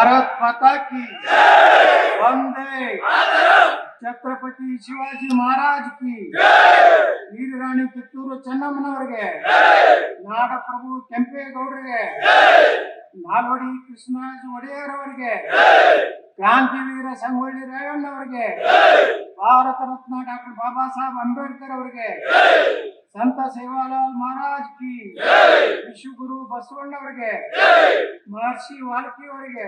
भारत माता की वंदे छत्रपति शिवाजी महाराज की वीर राणी ಕಿತ್ತೂರು ಚೆನ್ನಮ್ಮನವರಿಗೆ ನಾಡಪ್ರಭು ಕೆಂಪೇಗೌಡರಿಗೆ ನಾಲ್ವಡಿ ಕೃಷ್ಣರಾಜ ಒಡೆಯರ್ ಅವರಿಗೆ ಕ್ರಾಂತಿವೀರ ಸಂಗೊಳ್ಳಿ ರಾಯಣ್ಣವರಿಗೆ ಭಾರತ ರತ್ನ ಡಾಕ್ಟರ್ ಬಾಬಾ ಸಾಹೇಬ್ ಅಂಬೇಡ್ಕರ್ ಅವರಿಗೆ ಸಂತ ಸೇವಾಲಾಲ್ ಮಹಾರಾಜ್ ಕಿ ವಿಶ್ವಗುರು ಬಸವಣ್ಣವರಿಗೆ ಮಹರ್ಷಿ ವಾಲ್ಮೀಕಿ ಅವರಿಗೆ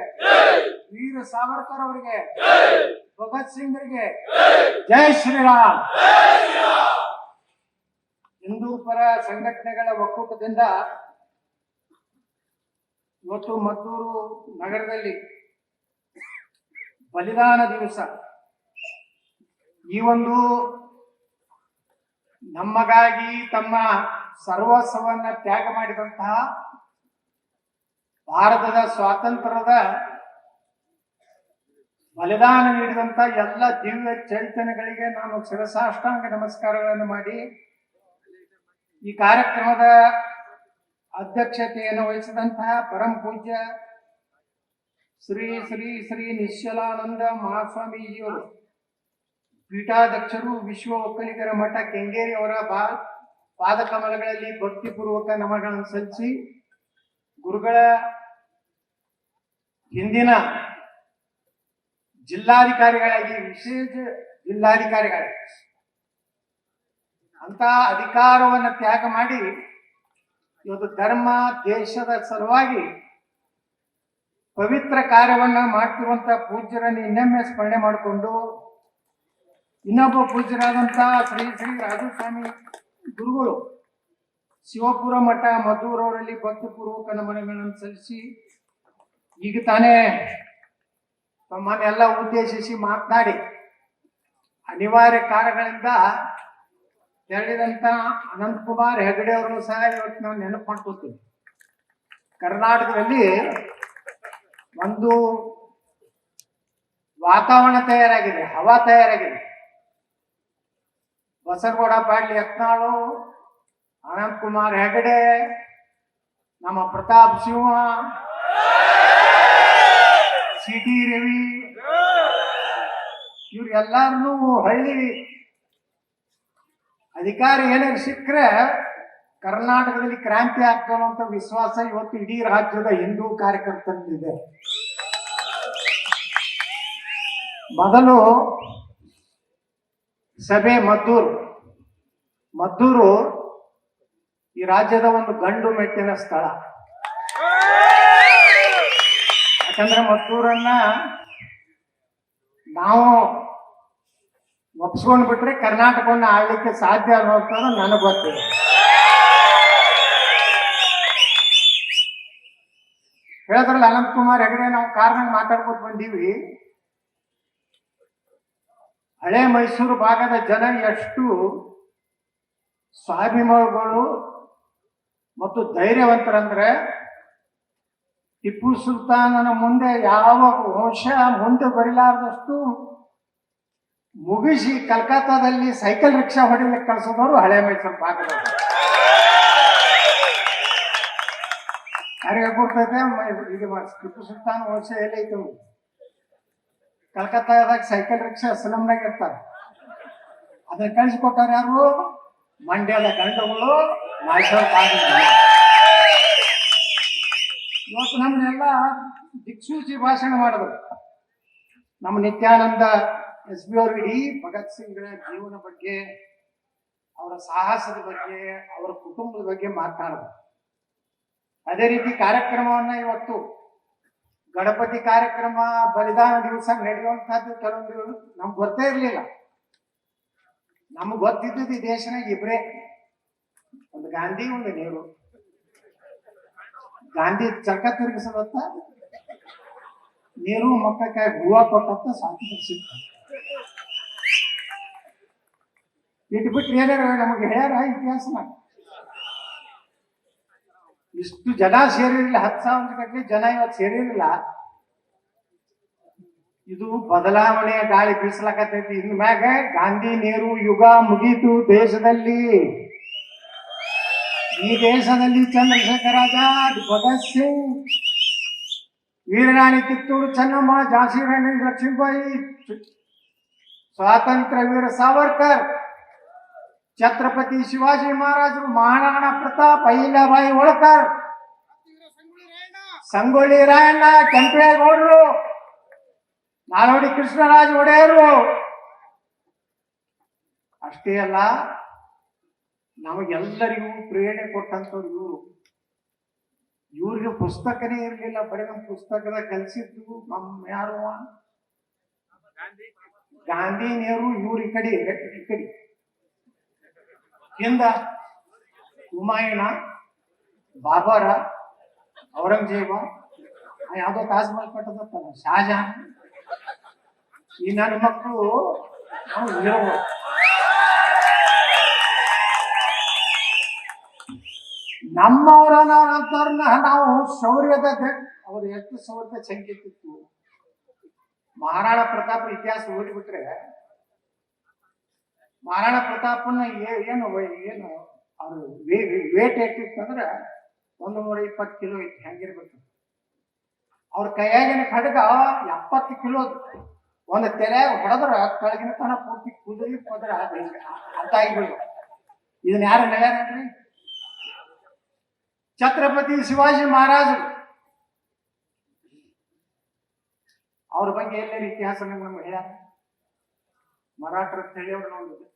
ವೀರ ಸಾವರ್ಕರ್ ಅವರಿಗೆ ಭಗತ್ ಸಿಂಗ್ರಿಗೆ ಜೈ ಶ್ರೀರಾಮ್. ಹಿಂದೂ ಪರ ಸಂಘಟನೆಗಳ ಒಕ್ಕೂಟದಿಂದ ಇವತ್ತು ಮದ್ದೂರು ನಗರದಲ್ಲಿ ಬಲಿದಾನ ದಿವಸ ಈ ಒಂದು ನಮಗಾಗಿ ತಮ್ಮ ಸರ್ವಸ್ವವನ್ನ ತ್ಯಾಗ ಮಾಡಿದಂತಹ ಭಾರತದ ಸ್ವಾತಂತ್ರ್ಯದ ಬಲಿದಾನ ನೀಡಿದಂತ ಎಲ್ಲ ದಿವ್ಯ ಚೈತನ್ಯಗಳಿಗೆ ನಾನು ಶಿರಸಾಷ್ಟಾಂಗ ನಮಸ್ಕಾರಗಳನ್ನು ಮಾಡಿ ಈ ಕಾರ್ಯಕ್ರಮದ ಅಧ್ಯಕ್ಷತೆಯನ್ನು ವಹಿಸಿದಂತಹ ಪರಂ ಪೂಜ್ಯ ಶ್ರೀ ಶ್ರೀ ಶ್ರೀ ನಿಶ್ಚಲಾನಂದ ಮಹಾಸ್ವಾಮೀಜಿಯವರು ಪೀಠಾಧ್ಯಕ್ಷರು ವಿಶ್ವ ಒಕ್ಕಲಿಗರ ಮಠ ಕೆಂಗೇರಿ ಅವರ ಪಾದಕಮಲಗಳಲ್ಲಿ ಭಕ್ತಿಪೂರ್ವಕ ನಮನಗಳನ್ನು ಸಲ್ಲಿಸಿ ಗುರುಗಳ ಹಿಂದಿನ ಜಿಲ್ಲಾಧಿಕಾರಿಗಳಾಗಿ ವಿಶೇಷ ಜಿಲ್ಲಾಧಿಕಾರಿಗಳಾಗಿ ಅಂತ ಅಧಿಕಾರವನ್ನು ತ್ಯಾಗ ಮಾಡಿ ಇವತ್ತು ಧರ್ಮ ದೇಶದ ಸಲುವಾಗಿ ಪವಿತ್ರ ಕಾರ್ಯವನ್ನ ಮಾಡ್ತಿರುವಂತ ಪೂಜ್ಯರನ್ನು ಇನ್ನೊಮ್ಮೆ ಸ್ಮರಣೆ ಮಾಡಿಕೊಂಡು ಇನ್ನೊಬ್ಬ ಪೂಜ್ಯರಾದಂತ ಶ್ರೀ ಶ್ರೀ ರಾಜಸ್ವಾಮಿ ಗುರುಗಳು ಶಿವಪುರ ಮಠ ಮದ್ದೂರವರಲ್ಲಿ ಭಕ್ತಿಪೂರ್ವಕ ನಮನಗಳನ್ನು ಸಲ್ಲಿಸಿ ಈಗ ತಾನೇ ತಮ್ಮನ್ನೆಲ್ಲ ಉದ್ದೇಶಿಸಿ ಮಾತನಾಡಿ ಅನಿವಾರ್ಯ ಕಾರಣಗಳಿಂದ ತೆರಳಿದಂತ ಅನಂತಕುಮಾರ್ ಹೆಗಡೆ ಅವರನ್ನು ಸಹ ಇವತ್ತು ನಾವು ನೆನಪು ಮಾಡ್ಕೊತೀವಿ. ಕರ್ನಾಟಕದಲ್ಲಿ ಒಂದು ವಾತಾವರಣ ತಯಾರಾಗಿದೆ, ಹವಾ ತಯಾರಾಗಿದೆ. ಬಸನಗೌಡ ಪಾಟೀಲ್ ಯತ್ನಾಳು, ಅನಂತಕುಮಾರ್ ಹೆಗಡೆ, ನಮ್ಮ ಪ್ರತಾಪ್ ಸಿಂಹ, ಸಿಟಿ ರವಿ, ಇವ್ರು ಎಲ್ಲಾರನ್ನೂ ಹಳ್ಳಿ ಅಧಿಕಾರಿ ಏನಾದ್ರು ಸಿಕ್ಕರೆ ಕರ್ನಾಟಕದಲ್ಲಿ ಕ್ರಾಂತಿ ಆಗ್ತಾನೋ ಅಂತ ವಿಶ್ವಾಸ ಇವತ್ತು ಇಡೀ ರಾಜ್ಯದ ಹಿಂದೂ ಕಾರ್ಯಕರ್ತರಿದೆ. ಮೊದಲು ಸಭೆ ಮದ್ದೂರು ಈ ರಾಜ್ಯದ ಒಂದು ಗಂಡು ಮೆಟ್ಟಿನ ಸ್ಥಳ. ಯಾಕಂದ್ರೆ ಮದ್ದೂರನ್ನ ನಾವು ಒಪ್ಸ್ಕೊಂಡ್ ಬಿಟ್ರೆ ಕರ್ನಾಟಕವನ್ನು ಆಳ್ಲಿಕ್ಕೆ ಸಾಧ್ಯ ಅನ್ನೋದು ನನಗೆ ಗೊತ್ತಿದೆ. ಹೇಳಿದ್ರಲ್ಲ ಅನಂತಕುಮಾರ್ ಹೆಗಡೆ, ನಾವು ಕಾರ್ನಾಗ ಮಾತಾಡ್ಕೊತ ಬಂದೀವಿ. ಹಳೆ ಮೈಸೂರು ಭಾಗದ ಜನ ಎಷ್ಟು ಸ್ವಾಭಿಮಾನಿಗಳು ಮತ್ತು ಧೈರ್ಯವಂತರಂದ್ರೆ ಟಿಪ್ಪು ಸುಲ್ತಾನನ ಮುಂದೆ ಯಾವ ವಂಶ ಮುಂದೆ ಬರಿಲಾರದಷ್ಟು ಮುಗಿಸಿ ಕಲ್ಕತ್ತಾದಲ್ಲಿ ಸೈಕಲ್ ರಿಕ್ಷಾ ಹೊಡಿಲಿಕ್ಕೆ ಕಳಿಸೋದವರು ಹಳೆ ಮೈಸೂರು ಭಾಗದವರು. ಯಾರಿಗೆ ಗೊತ್ತೈತೆ ಈಗ ಟಿಪ್ಪು ಸುಲ್ತಾನ್ ವಂಶ ಎಲ್ಲೈತು? ಕಲ್ಕತ್ತಾದಾಗ ಸೈಕಲ್ ರಿಕ್ಷಾ ಸಲಮ್ನಾಗ ಇರ್ತಾರೆ. ಅದನ್ನ ಕಳಿಸ್ಕೊಟ್ಟಾರ ಯಾರು? ಮಂಡ್ಯದ ಗಂಡುಗಳು, ಮೈಸೂರು ಭಾಗದ. ಇವತ್ತು ನಮ್ಮನ್ನೆಲ್ಲ ದಿಕ್ಸೂಚಿ ಭಾಷಣ ಮಾಡಿದ್ರು. ನಮ್ಮ ನಿತ್ಯಾನಂದ ಎಸ್ ಬಿ ಅವರು ಇಡೀ ಭಗತ್ ಸಿಂಗ್ರ ಜೀವನ ಬಗ್ಗೆ, ಅವರ ಸಾಹಸದ ಬಗ್ಗೆ, ಅವರ ಕುಟುಂಬದ ಬಗ್ಗೆ ಮಾತನಾಡಿದ್ರು. ಅದೇ ರೀತಿ ಕಾರ್ಯಕ್ರಮವನ್ನ ಇವತ್ತು ಗಣಪತಿ ಕಾರ್ಯಕ್ರಮ, ಬಲಿದಾನ ದಿವಸ ನಡೆಯುವಂತಹದ್ದು ಕೆಲವೊಂದು ನಮ್ಗೆ ಗೊತ್ತೇ ಇರಲಿಲ್ಲ. ನಮ್ಗೆ ಗೊತ್ತಿದ್ದು ಈ ದೇಶನಾಗ ಇಬ್ರೇ, ಒಂದು ಗಾಂಧಿ, ಒಂದು ನೆಹರು. ಗಾಂಧಿ ಚರ್ಕ ತಿರುಗಿಸೋದತ್ತ, ನೆಹರು ಮಕ್ಕಕ್ಕೆ ಹೂವ ಕೊಟ್ಟಂತ ಸ್ವಾತಂತ್ರ್ಯ ಸಿಕ್ಕ. ಇಟ್ಬಿಟ್ರೆ ಏನಾರ ನಮಗೆ ಹೇಳ್ಯಾರ ಇತಿಹಾಸನಾಗ? ಇಷ್ಟು ಜನ ಸೇರಿರಲಿಲ್ಲ, 10,000 ಗಟ್ಟಲೆ ಜನ ಇವತ್ತು ಸೇರಿರಲಿಲ್ಲ. ಇದು ಬದಲಾವಣೆಯ ಗಾಳಿ ಬೀಸಲಾಕತೈತಿ. ಇನ್ ಮ್ಯಾಗ ಗಾಂಧಿ ನೆಹರು ಯುಗ ಮುಗೀತು ದೇಶದಲ್ಲಿ. ಈ ದೇಶದಲ್ಲಿ ಚಂದ್ರಶೇಖರ್ ಆಜಾದ್, ಭಗತ್ ಸಿಂಗ್, ವೀರರಾಣಿ ಕಿತ್ತೂರು ಚೆನ್ನಮ್ಮ, ಝಾನ್ಸಿ ರಾಣಿ ಲಕ್ಷ್ಮೀಬಾಯಿ, ಸ್ವಾತಂತ್ರ್ಯ ವೀರ ಸಾವರ್ಕರ್, ಛತ್ರಪತಿ ಶಿವಾಜಿ ಮಹಾರಾಜರು, ಮಹಾರಾಣಾ ಪ್ರತಾಪ್, ಅಹಿಲ್ಯಾಬಾಯಿ ಹೋಳ್ಕರ್, ಸಂಗೊಳ್ಳಿ ರಾಯಣ್ಣ, ಕೆಂಪೇಗೌಡರು, ನಾಲ್ವಡಿ ಕೃಷ್ಣರಾಜ ಒಡೆಯರು. ಅಷ್ಟೇ ಅಲ್ಲ, ನಮಗೆಲ್ಲರಿಗೂ ಪ್ರೇರಣೆ ಕೊಟ್ಟಂತವ್ರು ಇವರು. ಇವ್ರಿಗೆ ಪುಸ್ತಕನೇ ಇರಲಿಲ್ಲ, ಬರೀ ನಮ್ಮ ಪುಸ್ತಕದ ಕಲಿಸಿದ್ದು ನಮ್ಮ ಯಾರು ಗಾಂಧಿ, ನೆಹರು. ಇವ್ರು ಈ ಕಡೆ ಹಿಂದ ಹುಮಾಯೂನ, ಬಾಬರ, ಔರಂಗಜೇಬ, ಯಾವ್ದೋ ತಾಜ್ ಮಹಲ್ ಕಟ್ಟದತ್ತಲ್ಲ, ಶಾಜಹಾನ್. ಈ ನನ್ನ ಮಕ್ಕಳು ನಮ್ಮವರನ್ನ ನಾವು ಶೌರ್ಯದ ಅವ್ರು ಎಷ್ಟು ಶೌರ್ಯದ ಸಂಕೇತಿತ್ತು. ಮಹಾರಾಣಾ ಪ್ರತಾಪ್ ಇತಿಹಾಸ ಓದಿಬಿಟ್ರೆ, ಮಹಾರಾಣಾ ಪ್ರತಾಪನ ಏನು ಅವ್ರು ವೇಟ್ ಎಷ್ಟಿತ್ತು ಅಂದ್ರೆ 120 ಕಿಲೋ ಇತ್ತು. ಹೆಂಗಿರ್ಬೇಕು ಅವ್ರ ಕೈಯಾಗಿನ ಖಡ್ಗ 70 ಕಿಲೋ. ಒಂದು ತೆರೆ ಹೊಡೆದ್ರ ಕೆಳಗಿನ ತನ ಪೂರ್ತಿ ಕುದುರಿ ಪದ್ರ ಅಂತ ಆಗಿಬಿಡ್ಬೇಕು. ಇದನ್ನ ಯಾರು ನೆಲೆಯಾರಿ? ಛತ್ರಪತಿ ಶಿವಾಜಿ ಮಹಾರಾಜರು. ಅವ್ರ ಬಗ್ಗೆ ಎಲ್ಲರ ಇತಿಹಾಸ ನಮ್ಗೆ ಹೇಳ್ಯಾರ. ಮರಾಠರ ತಿಳಿಯವ್ರು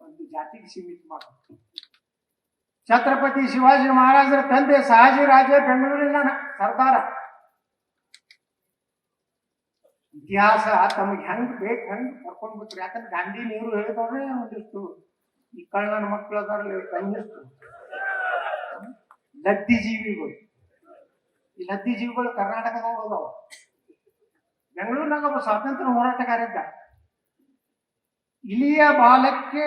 ಒಂದು ಜಾತಿಗೆ ಸೀಮಿತ ಮಾಡ್ತಾರೆ. ಛತ್ರಪತಿ ಶಿವಾಜಿ ಮಹಾರಾಜರ ತಂದೆ ಶಹಾಜಿ ರಾಜೇ ಬೆಂಗಳೂರಿನ ಸರ್ದಾರ. ಇತಿಹಾಸ ತಮಗೆ ಹೆಂಗ್ ಬೇಕು ಹಂಗ್ ಕರ್ಕೊಂಡ್ಬಿಟ್ರು. ಯಾಕಂದ್ರೆ ಗಾಂಧಿ ನೆಹರು ಹೇಳಿದವ್ರೆ ಒಂದಿಷ್ಟು ಈ ಕಳ್ಳನ ಮಕ್ಕಳು ಅದಾರಲ್ಲಿ ಕಮ್ಯುನಿಸ್ಟು ಲದ್ದಿ ಜೀವಿಗಳು. ಈ ಲದ್ದಿ ಜೀವಿಗಳು ಕರ್ನಾಟಕದಾಗ ಹೋದವ. ಬೆಂಗಳೂರಿನಾಗ ಒಬ್ಬ ಸ್ವಾತಂತ್ರ್ಯ ಹೋರಾಟಗಾರ ಇದ್ದ. ಇಲಿಯ ಬಾಲಕ್ಕೆ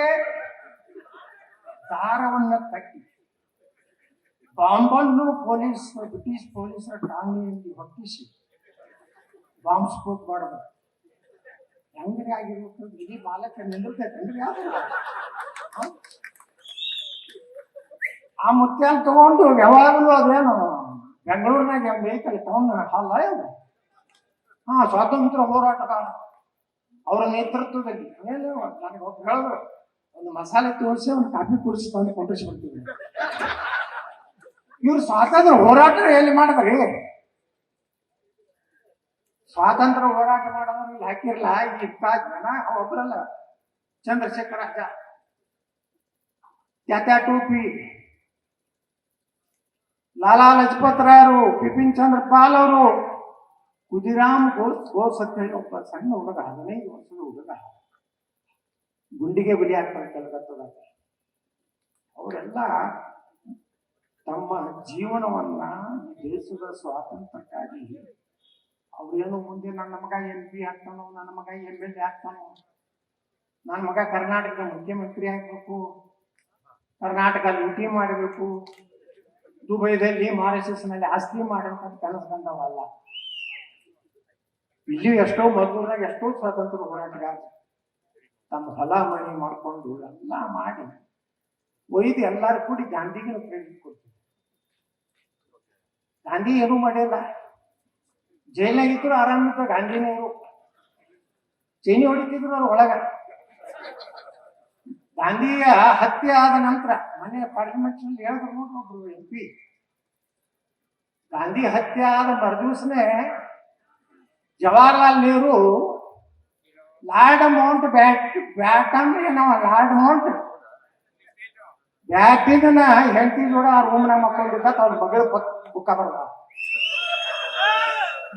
ದಾರವನ್ನ ಕಟ್ಟಿ ಬಾಂಬನ್ನು ಬ್ರಿಟಿಷ್ ಪೊಲೀಸರ ಟಾಂಗಿಯಲ್ಲಿ ಹೊಕ್ಕಿಸಿ ಬಾಂಬ್ ಸ್ಫೋಟ್ ಮಾಡಬೇಕು. ಹೆಂಗ್ರಿ ಆಗಿರ್ಬೇಕು? ಇಡೀ ಬಾಲಕ್ಕೆ ನಿಲ್ಲುತ್ತೈತೆ. ಆ ಮುತ್ಯಾನ ತಗೊಂಡು ಯಾವಾಗಲೂ ಅದೇನು ಬೆಂಗಳೂರಿನಾಗ ವೆಹಿಕಲ್ ತಗೊಂಡು ಹಾಲ ಅದು ಸ್ವಾತಂತ್ರ್ಯ ಹೋರಾಟಗಾರ ಅವರ ನೇತೃತ್ವದಲ್ಲಿ ನನಗೆ ಒಬ್ಬ ಹೇಳಿದ್ರು, ಒಂದು ಮಸಾಲೆ ತೋರಿಸಿ ಒಂದು ಕಾಫಿ ಕುಡಿಸಿ ತಂದು ಕೊಟ್ಟಿಸ್ಬಿಡ್ತೀವಿ. ಇವ್ರು ಸ್ವಾತಂತ್ರ್ಯ ಹೋರಾಟ ಎಲ್ಲಿ ಮಾಡಿದ್ರಿ? ಸ್ವಾತಂತ್ರ್ಯ ಹೋರಾಟ ಮಾಡೋದ್ರ ಇಲ್ಲಿ ಹಾಕಿರಲ್ಲ. ಇಂಥ ಜನ ಒಬ್ಬರಲ್ಲ. ಚಂದ್ರಶೇಖರ ಆಜಾದ್, ಟ್ಯಾಟ್ಯಾ ಟೋಪಿ, ಲಾಲಾ ಲಜಪತ್ ರಾಯರು, ಬಿಪಿನ್ ಚಂದ್ರ ಪಾಲ್ ಅವರು, ಖುದಿರಾಮ್ ಬೋಸ್ ಅಂತ ಹೇಳಿ ಒಬ್ಬ ಸಣ್ಣ ಹುಡುಗ, 15 ವರ್ಷದ ಹುಡುಗ, ಗುಂಡಿಗೆ ಬಲಿ ಆಗ್ತಾರೆ ಕಲ್ಕತ್ತದ. ಅವರೆಲ್ಲ ತಮ್ಮ ಜೀವನವನ್ನ ದೇಶದ ಸ್ವಾತಂತ್ರ್ಯಕ್ಕಾಗಿ ಅವ್ರೇನು ಮುಂದೆ ನನ್ನ ಮಗ MP ಆಗ್ತಾನೋ, ನನ್ನ ಮಗ MLA ಆಗ್ತಾನೋ, ನನ್ನ ಮಗ ಕರ್ನಾಟಕದ ಮುಖ್ಯಮಂತ್ರಿ ಆಗ್ಬೇಕು, ಕರ್ನಾಟಕ ಲೂಟಿ ಮಾಡಬೇಕು, ದುಬೈದಲ್ಲಿ ಮಾರಿಷಸ್ನಲ್ಲಿ ಆಸ್ತಿ ಮಾಡಬೇಕಂತ ಕನಸು ಬಂದವಲ್ಲ. ಇಲ್ಲಿ ಎಷ್ಟೋ ಮದ್ದೂರಾಗ ಎಷ್ಟೋ ಸ್ವಾತಂತ್ರ್ಯ ಹೋರಾಟಗಾರ ತಮ್ಮ ಹೊಲ ಮನೆ ಮಾಡ್ಕೊಂಡು ಎಲ್ಲ ಮಾಡಿ ಒಯ್ದು ಎಲ್ಲಾರು ಕೂಡಿ ಗಾಂಧಿಗೆ ಕ್ರೆಡಿಟ್ ಕೊಡ್ತೀವಿ. ಗಾಂಧಿ ಏನೂ ಮಾಡಿಲ್ಲ. ಜೈಲಾಗಿದ್ರು ಆರಾಮಿದ್ರು ಗಾಂಧಿನೇರು. ಚೈನಿ ಹೊಡಿತಿದ್ರು ಅವ್ರ ಒಳಗ. ಗಾಂಧಿಯ ಹತ್ಯೆ ಆದ ನಂತರ ಮನೆ ಪಾರ್ಲಿಮೆಂಟ್ ನಲ್ಲಿ ಹೇಳಿದ್ರು ನೋಡ್ರಿ ಒಬ್ರು MP, ಗಾಂಧಿ ಹತ್ಯೆ ಆದ ಮರುದಿವಸನೇ Jawaharlal Nehru Lord Mountbatten Lord ಮೌಂಟ್ ಬ್ಯಾಟಿನ ಹೆಂಡತಿ ಜೋಡ ಆ ರೂಮ್ನಾಗ ಮಕ್ಕೊಂಡಿದ್ದ ಅವ್ರ ಮಗಳು ಬುಕ್ಕ ಬರ್ದ.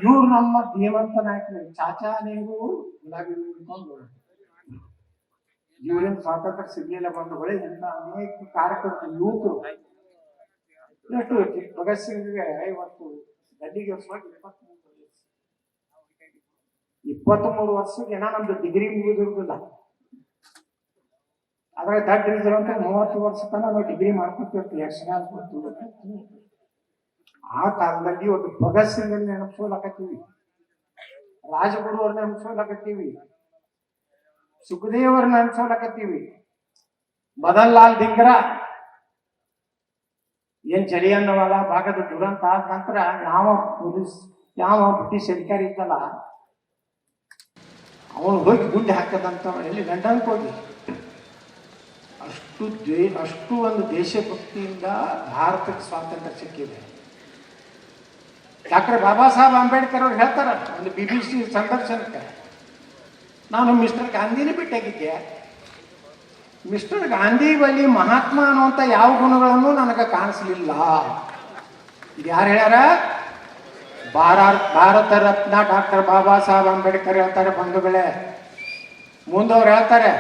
ಇವ್ರು ನಮ್ಮ ಧೀಮಂತ ನಾಯಕರು ಚಾಚಾ ನೆಹರು ಗುಲಾಬಿ ಹಿಡ್ಕೊಂಡು ಇವರಿಂದ ಸ್ವಾತಂತ್ರ್ಯ ಸಿಗ್ಲಿಲ್ಲ ಬಂಧುಗಳೇ. ಇಂಥ ಅನೇಕ ಕಾರ್ಯಕರ್ತರು ಯುವಕರು ಎಷ್ಟು ಭಗತ್ ಸಿಂಗ್ಗೆ ಇವತ್ತು ಗಲ್ಲಿಗೆ 23 ವರ್ಷಕ್ಕೆ ಏನೋ ನಮ್ದು ಡಿಗ್ರಿ ಮುಗಿದಿರುದಿಲ್ಲ. ಆದ್ರೆ ದಡ್ ಅಂತ 30 ವರ್ಷ ತನಕ ನಾವು ಡಿಗ್ರಿ ಮಾಡ್ಕೊತಿರ್ತೀವಿ. ಯಕ್ಷಗಾನ ಕೊಡ್ತೀವಿ. ಆ ಕಾಲದಲ್ಲಿ ಒಂದು ಭಗತ್ ಸಿಂಗ್ ನೆನಪಿಸೋಲಕತ್ತೀವಿ, ರಾಜಗುರು ಅವ್ರನ್ನ ನೆನಪಿಸೋಲಕತ್ತೀವಿ, ಸುಖದೇವ್ ಅವ್ರನ್ನ ನೆನಪಿಸೋಲಕತ್ತೀವಿ, ಮದನ್ ಲಾಲ್ ಧಿಂಗ್ರಾ. ಏನ್ ಜಲಿಯನ್ನವಾಲಾ ಭಾಗದ ದುರಂತ ಆದ ನಂತರ ನಾವು ಯಾವ ಬ್ರಿಟಿಷ್ ಅಧಿಕಾರಿ ಇದ್ದಲ್ಲ ಅವನು ಹೋಗಿ ಗುಂಡು ಹಾಕದಂತ ಎಲ್ಲಿ ಲಂಡನ್ಗೆ ಹೋಗಿ ಅಷ್ಟು ಒಂದು ದೇಶಭಕ್ತಿಯಿಂದ ಭಾರತಕ್ಕೆ ಸ್ವಾತಂತ್ರ್ಯ ಸಿಕ್ಕಿದೆ. ಡಾಕ್ಟರ್ ಬಾಬಾ ಸಾಹೇಬ್ ಅಂಬೇಡ್ಕರ್ ಅವ್ರು ಹೇಳ್ತಾರ ಒಂದು BBC ಸಂದರ್ಶನಕ್ಕೆ, ನಾನು ಮಿಸ್ಟರ್ ಗಾಂಧಿನೇ ಭೇಟಿಯಾಗಿದ್ದೆ. ಮಿಸ್ಟರ್ ಗಾಂಧಿ ಬಳಿ ಮಹಾತ್ಮ ಅನ್ನುವಂಥ ಯಾವ ಗುಣಗಳನ್ನು ನನಗೆ ಕಾಣಿಸ್ಲಿಲ್ಲ. ಇದು ಯಾರು ಹೇಳ್ಯಾರ? ಭಾರತ ರತ್ನ ಡಾಕ್ಟರ್ ಬಾಬಾ ಸಾಹೇಬ್ ಅಂಬೇಡ್ಕರ್ ಹೇಳ್ತಾರೆ. ಬಂಧುಗಳೇ, ಮುಂದವ್ರು ಹೇಳ್ತಾರೆ,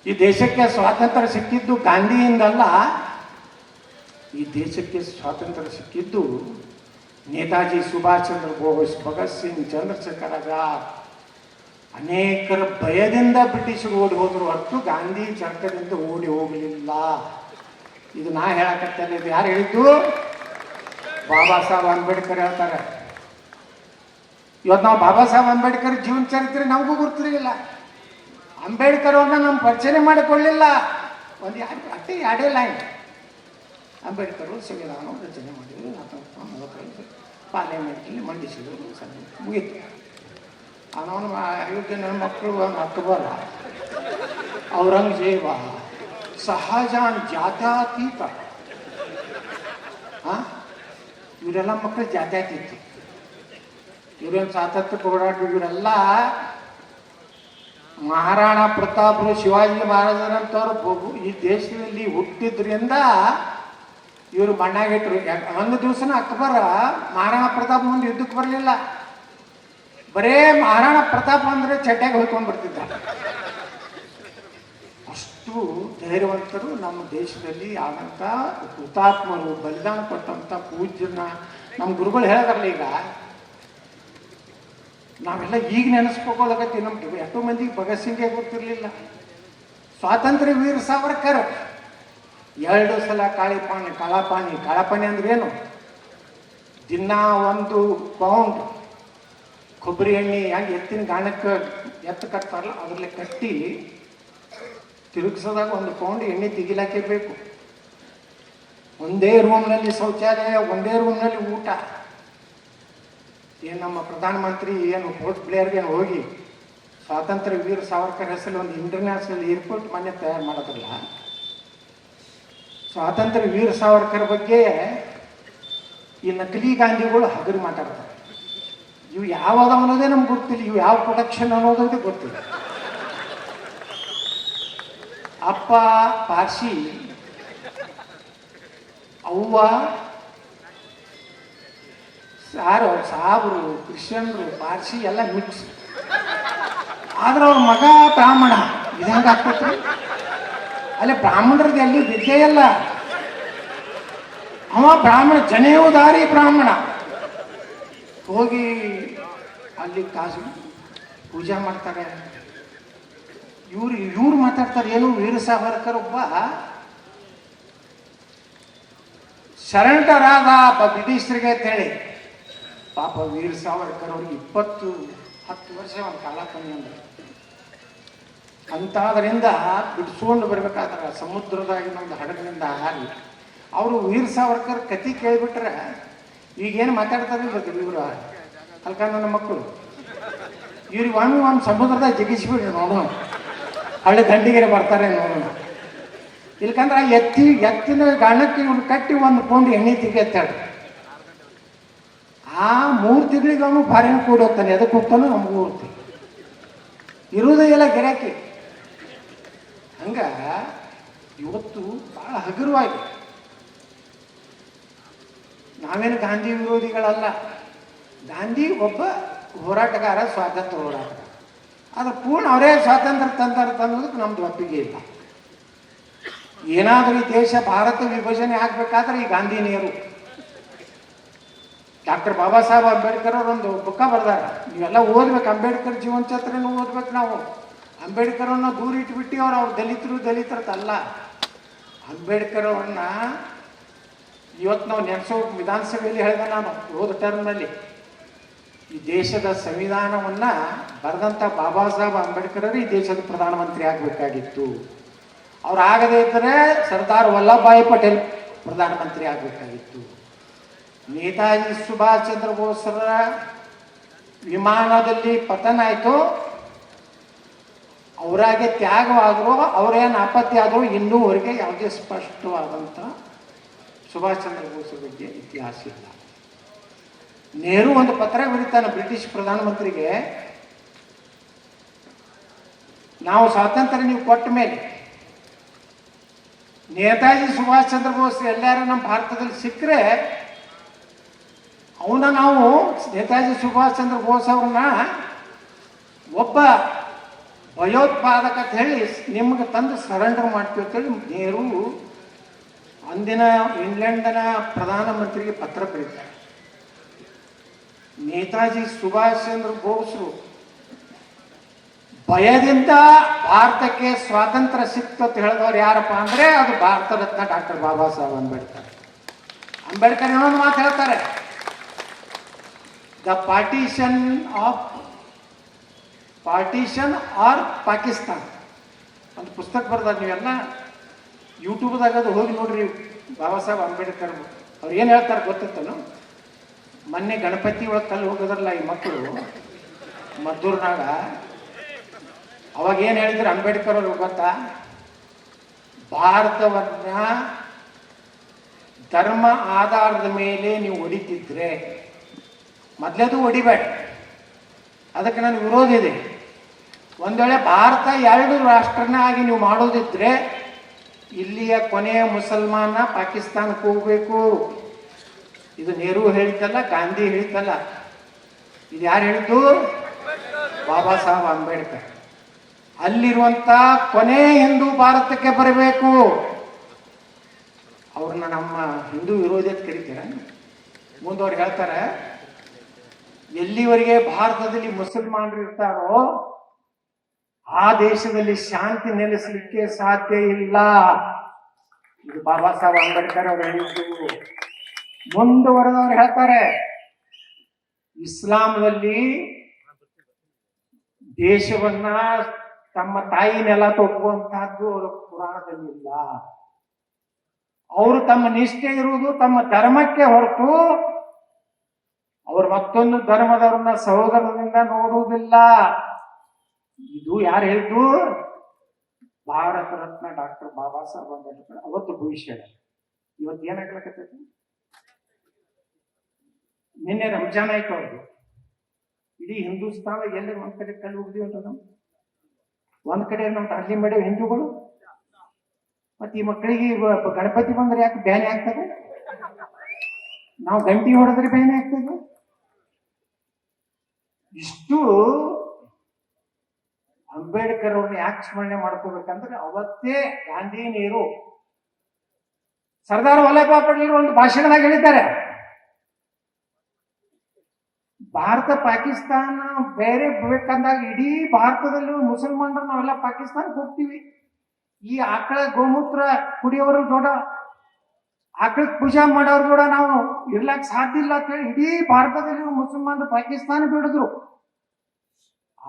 ಈ ದೇಶಕ್ಕೆ ಸ್ವಾತಂತ್ರ್ಯ ಸಿಕ್ಕಿದ್ದು ಗಾಂಧಿಯಿಂದಲ್ಲ, ಈ ದೇಶಕ್ಕೆ ಸ್ವಾತಂತ್ರ್ಯ ಸಿಕ್ಕಿದ್ದು ನೇತಾಜಿ ಸುಭಾಷ್ ಚಂದ್ರ ಬೋಸ್, ಭಗತ್ ಸಿಂಗ್, ಚಂದ್ರಶೇಖರ್ ಆಜಾದ್ ಅನೇಕರ ಭಯದಿಂದ ಬ್ರಿಟಿಷರು ಓಡಿ ಹೋದ್ರು ಹೊರತು ಗಾಂಧಿ ಚರ್ಕದಿಂದ ಓಡಿ ಹೋಗಲಿಲ್ಲ. ಇದು ನಾ ಹೇಳಕತ್ತಲ್ಲ, ಇದು ಯಾರು ಹೇಳಿದ್ದು? ಬಾಬಾ ಸಾಹೇಬ್ ಅಂಬೇಡ್ಕರ್ ಹೇಳ್ತಾರೆ. ಇವತ್ತು ನಾವು ಬಾಬಾ ಸಾಹೇಬ್ ಅಂಬೇಡ್ಕರ್ ಜೀವನ ಚರಿತ್ರೆ ನಮಗೂ ಗೊತ್ತಿರಲಿಲ್ಲ. ಅಂಬೇಡ್ಕರ್ ಅವ್ರನ್ನ ನಮ್ಮ ಪರಿಚಯ ಮಾಡಿಕೊಳ್ಳಿಲ್ಲ. ಒಂದು ಎರಡೇ ಲೈನ್, ಅಂಬೇಡ್ಕರ್ ಸಂವಿಧಾನ ರಚನೆ ಮಾಡಿದರು, 1945 ಪಾರ್ಲಿಮೆಂಟಲ್ಲಿ ಮಂಡಿಸಿದರು, ಮುಗೀತು. ಅವನವನು ಅಯೋಗ್ಯ ನನ್ನ ಮಕ್ಕಳು ಅಕ್ಬರ, ಔರಂಗಜೇಬ, ಶಹಜಾನ್ ಜಾತ್ಯತೀತ, ಇವರೆಲ್ಲ ಮಕ್ಕಳು ಜಾತ್ಯತೀತ. ಇವರೇನು ಸ್ವಾತಂತ್ರ್ಯ ಹೋರಾಟ, ಇವರೆಲ್ಲ ಮಹಾರಾಣಾ ಪ್ರತಾಪರು, ಶಿವಾಜಿ ಮಹಾರಾಜರಂತವ್ರು ಈ ದೇಶದಲ್ಲಿ ಹುಟ್ಟಿದ್ರಿಂದ ಇವರು ಮಣ್ಣಾಗಿಟ್ರು. ಒಂದು ದಿವಸನ ಅಕ್ಬರ ಮಹಾರಾಣಾ ಪ್ರತಾಪ್ ಮುಂದೆ ಯುದ್ಧಕ್ಕೆ ಬರಲಿಲ್ಲ. ಬರೇ ಮಹಾರಾಣಾ ಪ್ರತಾಪ್ ಅಂದ್ರೆ ಚಡ್ಡಾಗಿ ಹೋಗ್ಕೊಂಡ್ಬರ್ತಿದ್ದ. ಅಷ್ಟು ಧೈರ್ಯವಂತರು ನಮ್ಮ ದೇಶದಲ್ಲಿ ಆದಂಥ ಹುತಾತ್ಮರು, ಬಲಿದಾನ ಕೊಟ್ಟಂಥ ಪೂಜ್ಯನ ನಮ್ಮ ಗುರುಗಳು ಹೇಳಿದಾರಲ್ಲ. ಈಗ ನಾವೆಲ್ಲ ಈಗ ನೆನೆಸ್ಕೋಲಕತ್ತೀವಿ. ನಮ್ಗೆ ಎಷ್ಟೋ ಮಂದಿಗೆ ಭಗತ್ ಸಿಂಗ್ಗೆ ಗೊತ್ತಿರಲಿಲ್ಲ. ಸ್ವಾತಂತ್ರ್ಯ ವೀರ ಸಾವರ್ಕರ್ 2 ಸಲ ಕಾಳಾಪಾನಿ ಅಂದ್ರೆ ಏನು? ದಿನ 1 ಪೌಂಡ್ ಕೊಬ್ಬರಿ ಎಣ್ಣೆ ಹೆಂಗೆ ಎತ್ತಿನ ಗಾಣಕ್ಕೆ ಕಟ್ತಾರಲ್ಲ, ಅದರಲ್ಲಿ ಕಟ್ಟಿ ತಿರುಗಿಸೋದಾಗ 1 ಪೌಂಡ್ ಎಣ್ಣೆ ತೆಗಿಲಾಕೆ ಬೇಕು. ಒಂದೇ ರೂಮ್ನಲ್ಲಿ ಶೌಚಾಲಯ, ಒಂದೇ ರೂಮ್ನಲ್ಲಿ ಊಟ. ಏನು ನಮ್ಮ ಪ್ರಧಾನಮಂತ್ರಿ ಏನು ಪೋರ್ಟ್ ಬ್ಲೇರ್ಗೆ ಹೋಗಿ ಸ್ವಾತಂತ್ರ್ಯ ವೀರ ಸಾವರ್ಕರ್ ಹೆಸರಲ್ಲಿ ಒಂದು ಇಂಟರ್ನ್ಯಾಷನಲ್ ಏರ್ಪೋರ್ಟ್ ಮನೆ ತಯಾರು ಮಾಡೋದಿಲ್ಲ. ಸ್ವಾತಂತ್ರ್ಯ ವೀರ ಸಾವರ್ಕರ್ ಬಗ್ಗೆ ಈ ನಕಲಿ ಗಾಂಧಿಗಳು ಹಗರು ಮಾತಾಡ್ತಾರೆ. ಇವು ಯಾವ್ದು ಅನ್ನೋದೇ ನಮ್ಗೆ ಗೊತ್ತಿಲ್ಲ, ಇವು ಯಾವ ಪ್ರೊಡಕ್ಷನ್ ಅನ್ನೋದೇ ಗೊತ್ತಿಲ್ಲ. ಅಪ್ಪ ಪಾರ್ಸಿ, ಅವ್ವ ಸಾಬರು, ಕ್ರಿಶ್ಚಿಯನ್ರು, ಪಾರ್ಸಿ ಎಲ್ಲ ಮಿಕ್ಸ್. ಆದ್ರೆ ಅವ್ರ ಮಗ ಬ್ರಾಹ್ಮಣ. ಇದು ಹೆಂಗೆ ಆಗ್ತೈತ್ರಿ? ಅಲ್ಲೇ ಬ್ರಾಹ್ಮಣರದ್ದು ಎಲ್ಲಿ ವಿದ್ಯೆ ಇಲ್ಲ. ಅವ ಬ್ರಾಹ್ಮಣ, ಜನೇವುದಾರಿ ಬ್ರಾಹ್ಮಣ. ಹೋಗಿ ಅಲ್ಲಿ ಕಾಸು ಪೂಜೆ ಮಾಡ್ತಾರೆ. ಇವ್ರು ಮಾತಾಡ್ತಾರೆ ಏನು? ವೀರ ಸಾವರ್ಕರ್ ಒಬ್ಬ ಶರಣರಾದ ಬ್ರಿಟಿಷರಿಗೆ ಅಂತೇಳಿ. ಪಾಪ ವೀರ ಸಾವರ್ಕರ್ ಅವ್ರಿಗೆ 10 ವರ್ಷ ಒಂದು ಕಾಲಾಪಾನಿ ಅಂದ್ರೆ. ಅಂತಾದ್ರಿಂದ ಬಿಡಿಸ್ಕೊಂಡು ಬರ್ಬೇಕಾದ್ರೆ ಸಮುದ್ರದಾಗಿ ಒಂದು ಹಡಗಿನಿಂದ ಹಾರಿ ಅವರು ವೀರ ಸಾವರ್ಕರ್ ಕತಿ ಕೇಳಿಬಿಟ್ರೆ ಈಗೇನು ಮಾತಾಡ್ತಾರೆ ಗೊತ್ತಿಲ್ಲ ಇವರು ಅಲ್ಕ ನನ್ನ ಮಕ್ಕಳು. ಇವ್ರಿಗೆ ಒಂದು ಸಮುದ್ರದಾಗ ಜಿಗಿಸ್ಬಿಡ್ರಿ ನೋಡೋಣ, ಹಳ್ಳಿ ದಂಡಿಗೆರೆ ಬರ್ತಾರೆ ನೋಡೋಣ. ಇಲ್ಕಂದ್ರೆ ಎತ್ತಿನ ಗಾಣಕ್ಕೆ ಇವ್ರು ಕಟ್ಟಿ 1 ಪೌಂಡ್ ಎಣ್ಣೆ ತೆಗೆತ್ತಾಳೆ. ಆ 3 ತಿಂಗಳಿಗೆ ಅವನು ಫಾರಿನ್ ಕೂಡಿ ಹೋಗ್ತಾನೆ. ಎದಕ್ಕೆ ಹೋಗ್ತಾನೋ ನಮಗೂ ಹೋಗ್ತೀವಿ, ಇರುವುದೇ ಎಲ್ಲ ಗಿರಾಕಿ. ಹಂಗ ಇವತ್ತು ಬಹಳ ಹಗುರವಾಗಿ, ನಾವೇನು ಗಾಂಧಿ ವಿರೋಧಿಗಳಲ್ಲ. ಗಾಂಧಿ ಒಬ್ಬ ಹೋರಾಟಗಾರ, ಸ್ವಾತಂತ್ರ್ಯ ಹೋರಾಟಗಾರ. ಆದ್ರೆ ಪೂರ್ಣ ಅವರೇ ಸ್ವಾತಂತ್ರ್ಯ ತಂದೋದಕ್ಕೆ ನಮ್ದು ಒಪ್ಪಿಗೆ ಇಲ್ಲ. ಏನಾದರೂ ಈ ದೇಶ ಭಾರತ ವಿಭಜನೆ ಆಗ್ಬೇಕಾದ್ರೆ ಈ ಗಾಂಧಿನಿಯರು, ಡಾಕ್ಟರ್ ಬಾಬಾ ಸಾಹೇಬ್ ಅಂಬೇಡ್ಕರ್ ಅವರು ಒಂದು ಬುಕ್ಕ ಬರ್ದಾರ. ನೀವೆಲ್ಲ ಓದ್ಬೇಕು, ಅಂಬೇಡ್ಕರ್ ಜೀವನ ಚರಿತ್ರೆನೂ ಓದ್ಬೇಕು. ನಾವು ಅಂಬೇಡ್ಕರ್ ಅವ್ರನ್ನ ದೂರ ಇಟ್ಬಿಟ್ಟು ಅವ್ರು ದಲಿತರಲ್ಲ. ಅಂಬೇಡ್ಕರ್ ಅವ್ರನ್ನ ಇವತ್ತು ನಾವು ನೆನೆಸೋ ವಿಧಾನಸಭೆಯಲ್ಲಿ ಹೇಳಿದೆ ನಾನು ಹೋದ ಟರ್ಮ್ನಲ್ಲಿ. ಈ ದೇಶದ ಸಂವಿಧಾನವನ್ನ ಬರೆದಂಥ ಬಾಬಾ ಸಾಹೇಬ್ ಅಂಬೇಡ್ಕರ್ ಅವರು ಈ ದೇಶದ ಪ್ರಧಾನಮಂತ್ರಿ ಆಗಬೇಕಾಗಿತ್ತು. ಅವ್ರು ಆಗದೇ ಇದ್ದರೆ ಸರ್ದಾರ್ ವಲ್ಲಭಭಾಯಿ ಪಟೇಲ್ ಪ್ರಧಾನಮಂತ್ರಿ ಆಗಬೇಕಾಗಿತ್ತು. ನೇತಾಜಿ ಸುಭಾಷ್ ಚಂದ್ರ ಬೋಸ್ರ ವಿಮಾನದಲ್ಲಿ ಪತನ ಆಯಿತು, ಅವರಾಗೆ ತ್ಯಾಗವಾದರೂ ಅವರೇನು ನಾಪತ್ತೆ ಆದರೂ ಇನ್ನೂವರೆಗೆ ಯಾವುದೇ ಸ್ಪಷ್ಟವಾದಂಥ ಸುಭಾಷ್ ಚಂದ್ರ ಬೋಸ್ ಬಗ್ಗೆ ಇತಿಹಾಸ ಇಲ್ಲ. ನೆಹರು ಒಂದು ಪತ್ರ ಬರೀತಾನೆ ಬ್ರಿಟಿಷ್ ಪ್ರಧಾನಮಂತ್ರಿಗೆ, ನಾವು ಸ್ವಾತಂತ್ರ್ಯ ನೀವು ಕೊಟ್ಟ ಮೇಲೆ ನೇತಾಜಿ ಸುಭಾಷ್ ಚಂದ್ರ ಬೋಸ್ ಎಲ್ಲಾರು ನಮ್ಮ ಭಾರತದಲ್ಲಿ ಸಿಕ್ಕರೆ ಅವನ್ನ ನಾವು ನೇತಾಜಿ ಸುಭಾಷ್ ಚಂದ್ರ ಬೋಸ್ ಅವ್ರನ್ನ ಒಬ್ಬ ಭಯೋತ್ಪಾದಕ ಅಂತ ಹೇಳಿ ನಿಮ್ಗೆ ತಂದು ಸರೆಂಡರ್ ಮಾಡ್ತೀವಿ ಅಂತೇಳಿ ನೆಹರು ಅಂದಿನ ಇಂಗ್ಲೆಂಡಿನ ಪ್ರಧಾನಮಂತ್ರಿಗೆ ಪತ್ರ ಬರೀತಾರೆ. ನೇತಾಜಿ ಸುಭಾಷ್ ಚಂದ್ರ ಬೋಸ್ರು ಭಯದಿಂದ ಭಾರತಕ್ಕೆ ಸ್ವಾತಂತ್ರ್ಯ ಸಿಕ್ತು ಅಂತ ಹೇಳಿದವ್ರು ಯಾರಪ್ಪ ಅಂದ್ರೆ ಅದು ಭಾರತ ರತ್ನ ಡಾಕ್ಟರ್ ಬಾಬಾ ಸಾಹೇಬ್ ಅಂಬೇಡ್ಕರ್. ಅಂಬೇಡ್ಕರ್ ಇನ್ನೊಂದು ಮಾತು ಹೇಳ್ತಾರೆ, ದ ಪಾರ್ಟಿಷನ್ ಆರ್ ಪಾಕಿಸ್ತಾನ್ ಒಂದು ಪುಸ್ತಕ ಬರ್ತಾರೆ. ನೀವೆಲ್ಲ ಯೂಟ್ಯೂಬ್ದಾಗ ಅದು ಹೋಗಿ ನೋಡ್ರಿ. ಬಾಬಾ ಸಾಹೇಬ್ ಅಂಬೇಡ್ಕರ್ ಅವ್ರು ಏನು ಹೇಳ್ತಾರೆ ಗೊತ್ತಿತ್ತನು? ಮೊನ್ನೆ ಗಣಪತಿ ಒಳಗೆ ಕಲ್ಲು ಹೋಗೋದ್ರಲ್ಲ ಈ ಮಕ್ಕಳು ಮದ್ದೂರ್ನಾಗ, ಅವಾಗ ಏನು ಹೇಳಿದ್ರು ಅಂಬೇಡ್ಕರ್ ಅವ್ರಿಗೆ ಗೊತ್ತಾ? ಭಾರತವನ್ನ ಧರ್ಮ ಆಧಾರದ ಮೇಲೆ ನೀವು ಹೊಡಿತಿದ್ರೆ ಮೊದಲೇದು ಹೊಡಿಬೇಡ, ಅದಕ್ಕೆ ನನ್ನ ವಿರೋಧ ಇದೆ. ಒಂದು ವೇಳೆ ಭಾರತ ಎರಡು ರಾಷ್ಟ್ರನಾಗಿ ನೀವು ಮಾಡೋದಿದ್ರೆ ಇಲ್ಲಿಯ ಕೊನೆಯ ಮುಸಲ್ಮಾನ ಪಾಕಿಸ್ತಾನಕ್ಕೆ ಹೋಗ್ಬೇಕು. ಇದು ನೆಹರು ಹೇಳಿದ್ದಲ್ಲ, ಗಾಂಧಿ ಹೇಳಿದ್ದಲ್ಲ, ಇದು ಯಾರು ಹೇಳಿದ್ದು? ಬಾಬಾ ಸಾಹೇಬ್ ಅಂಬೇಡ್ಕರ್. ಅಲ್ಲಿರುವಂತ ಕೊನೆ ಹಿಂದೂ ಭಾರತಕ್ಕೆ ಬರಬೇಕು. ಅವ್ರನ್ನ ನಮ್ಮ ಹಿಂದೂ ವಿರೋಧಿ ಅಂತ ಕರೀತಾರೆ. ಮುಂದವ್ರು ಹೇಳ್ತಾರೆ, ಎಲ್ಲಿವರೆಗೆ ಭಾರತದಲ್ಲಿ ಮುಸಲ್ಮಾನರು ಇರ್ತಾರೋ ಆ ದೇಶದಲ್ಲಿ ಶಾಂತಿ ನೆಲೆಸಲಿಕ್ಕೆ ಸಾಧ್ಯ ಇಲ್ಲ. ಇದು ಬಾಬಾ ಸಾಹೇಬ್ ಅಂಬೇಡ್ಕರ್ ಅವರು ಹೇಳಿದ್ದು. ಮುಂದುವರೆದವರು ಹೇಳ್ತಾರೆ, ಇಸ್ಲಾಂನಲ್ಲಿ ದೇಶವನ್ನ ತಮ್ಮ ತಾಯಿ ನೆಲ ತೊಟ್ಟುವಂತಹದ್ದು ಅವರ ಪುರಾಣದಲ್ಲಿಲ್ಲ. ಅವರು ತಮ್ಮ ನಿಷ್ಠೆ ಇರುವುದು ತಮ್ಮ ಧರ್ಮಕ್ಕೆ ಹೊರತು ಅವರು ಮತ್ತೊಂದು ಧರ್ಮದವ್ರನ್ನ ಸಹೋದರದಿಂದ ನೋಡುವುದಿಲ್ಲ. ಇದು ಯಾರು ಹೇಳಿದ್ದು? ಭಾರತ ರತ್ನ ಡಾಕ್ಟರ್ ಬಾಬಾ ಸಾಹೇಬ್ ಅಂಬೇಡ್ಕರ್ ಅವತ್ತು ಭವಿಷ್ಯ. ಇವತ್ತು ಏನಾಗ್ಲಕತ್ತೈತಿ? ನಿನ್ನೆ ರಂಜಾನ್ ಆಯ್ತು ಅವ್ರದ್ದು. ಇಡೀ ಹಿಂದೂಸ್ತಾನ ಎಲ್ಲಿ ಒಂದ್ ಕಡೆ ಕಲ್ಲು ಹೋಗಿದೀವಿ ಅಂತ ನಾವು, ಒಂದ್ ಕಡೆ ನಾವು ಅರ್ಲಿ ಮಾಡೇವಿ ಹಿಂದೂಗಳು. ಮತ್ತೆ ಈ ಮಕ್ಕಳಿಗೆ ಗಣಪತಿ ಬಂದ್ರೆ ಯಾಕೆ ಬ್ಯಾನೆ ಆಗ್ತದೆ? ನಾವು ಗಂಟಿ ಹೊಡೆದ್ರೆ ಬ್ಯಾನೆ ಆಗ್ತದೆ. ಇಷ್ಟು ಅಂಬೇಡ್ಕರ್ ಅವ್ರನ್ನ ಯಾಕೆ ಸ್ಮರಣೆ ಮಾಡ್ಕೋಬೇಕಂದ್ರೆ ಅವತ್ತೇ ಗಾಂಧಿ, ನೆಹರು, ಸರ್ದಾರ್ ವಲ್ಲಭಾಯ್ ಪಟೇಲ್ ಒಂದು ಭಾಷಣದಾಗ ಹೇಳಿದ್ದಾರೆ, ಭಾರತ ಪಾಕಿಸ್ತಾನ ಬೇರೆ ಬೇಕಂದಾಗ ಇಡೀ ಭಾರತದಲ್ಲಿ ಮುಸಲ್ಮಾನರು ನಾವೆಲ್ಲ ಪಾಕಿಸ್ತಾನಕ್ಕೆ ಹೋಗ್ತೀವಿ. ಈ ಆಕಳ ಗೋಮೂತ್ರ ಕುಡಿಯೋರು ಕೂಡ, ಆಕಳ ಪೂಜಾ ಮಾಡೋರು ಕೂಡ ನಾವು ಇರ್ಲಾಕ್ ಸಾಧ್ಯ ಇಲ್ಲ ಅಂತ ಹೇಳಿ ಇಡೀ ಭಾರತದಲ್ಲಿ ಮುಸಲ್ಮಾನರು ಪಾಕಿಸ್ತಾನ ಬಿಡಿದ್ರು.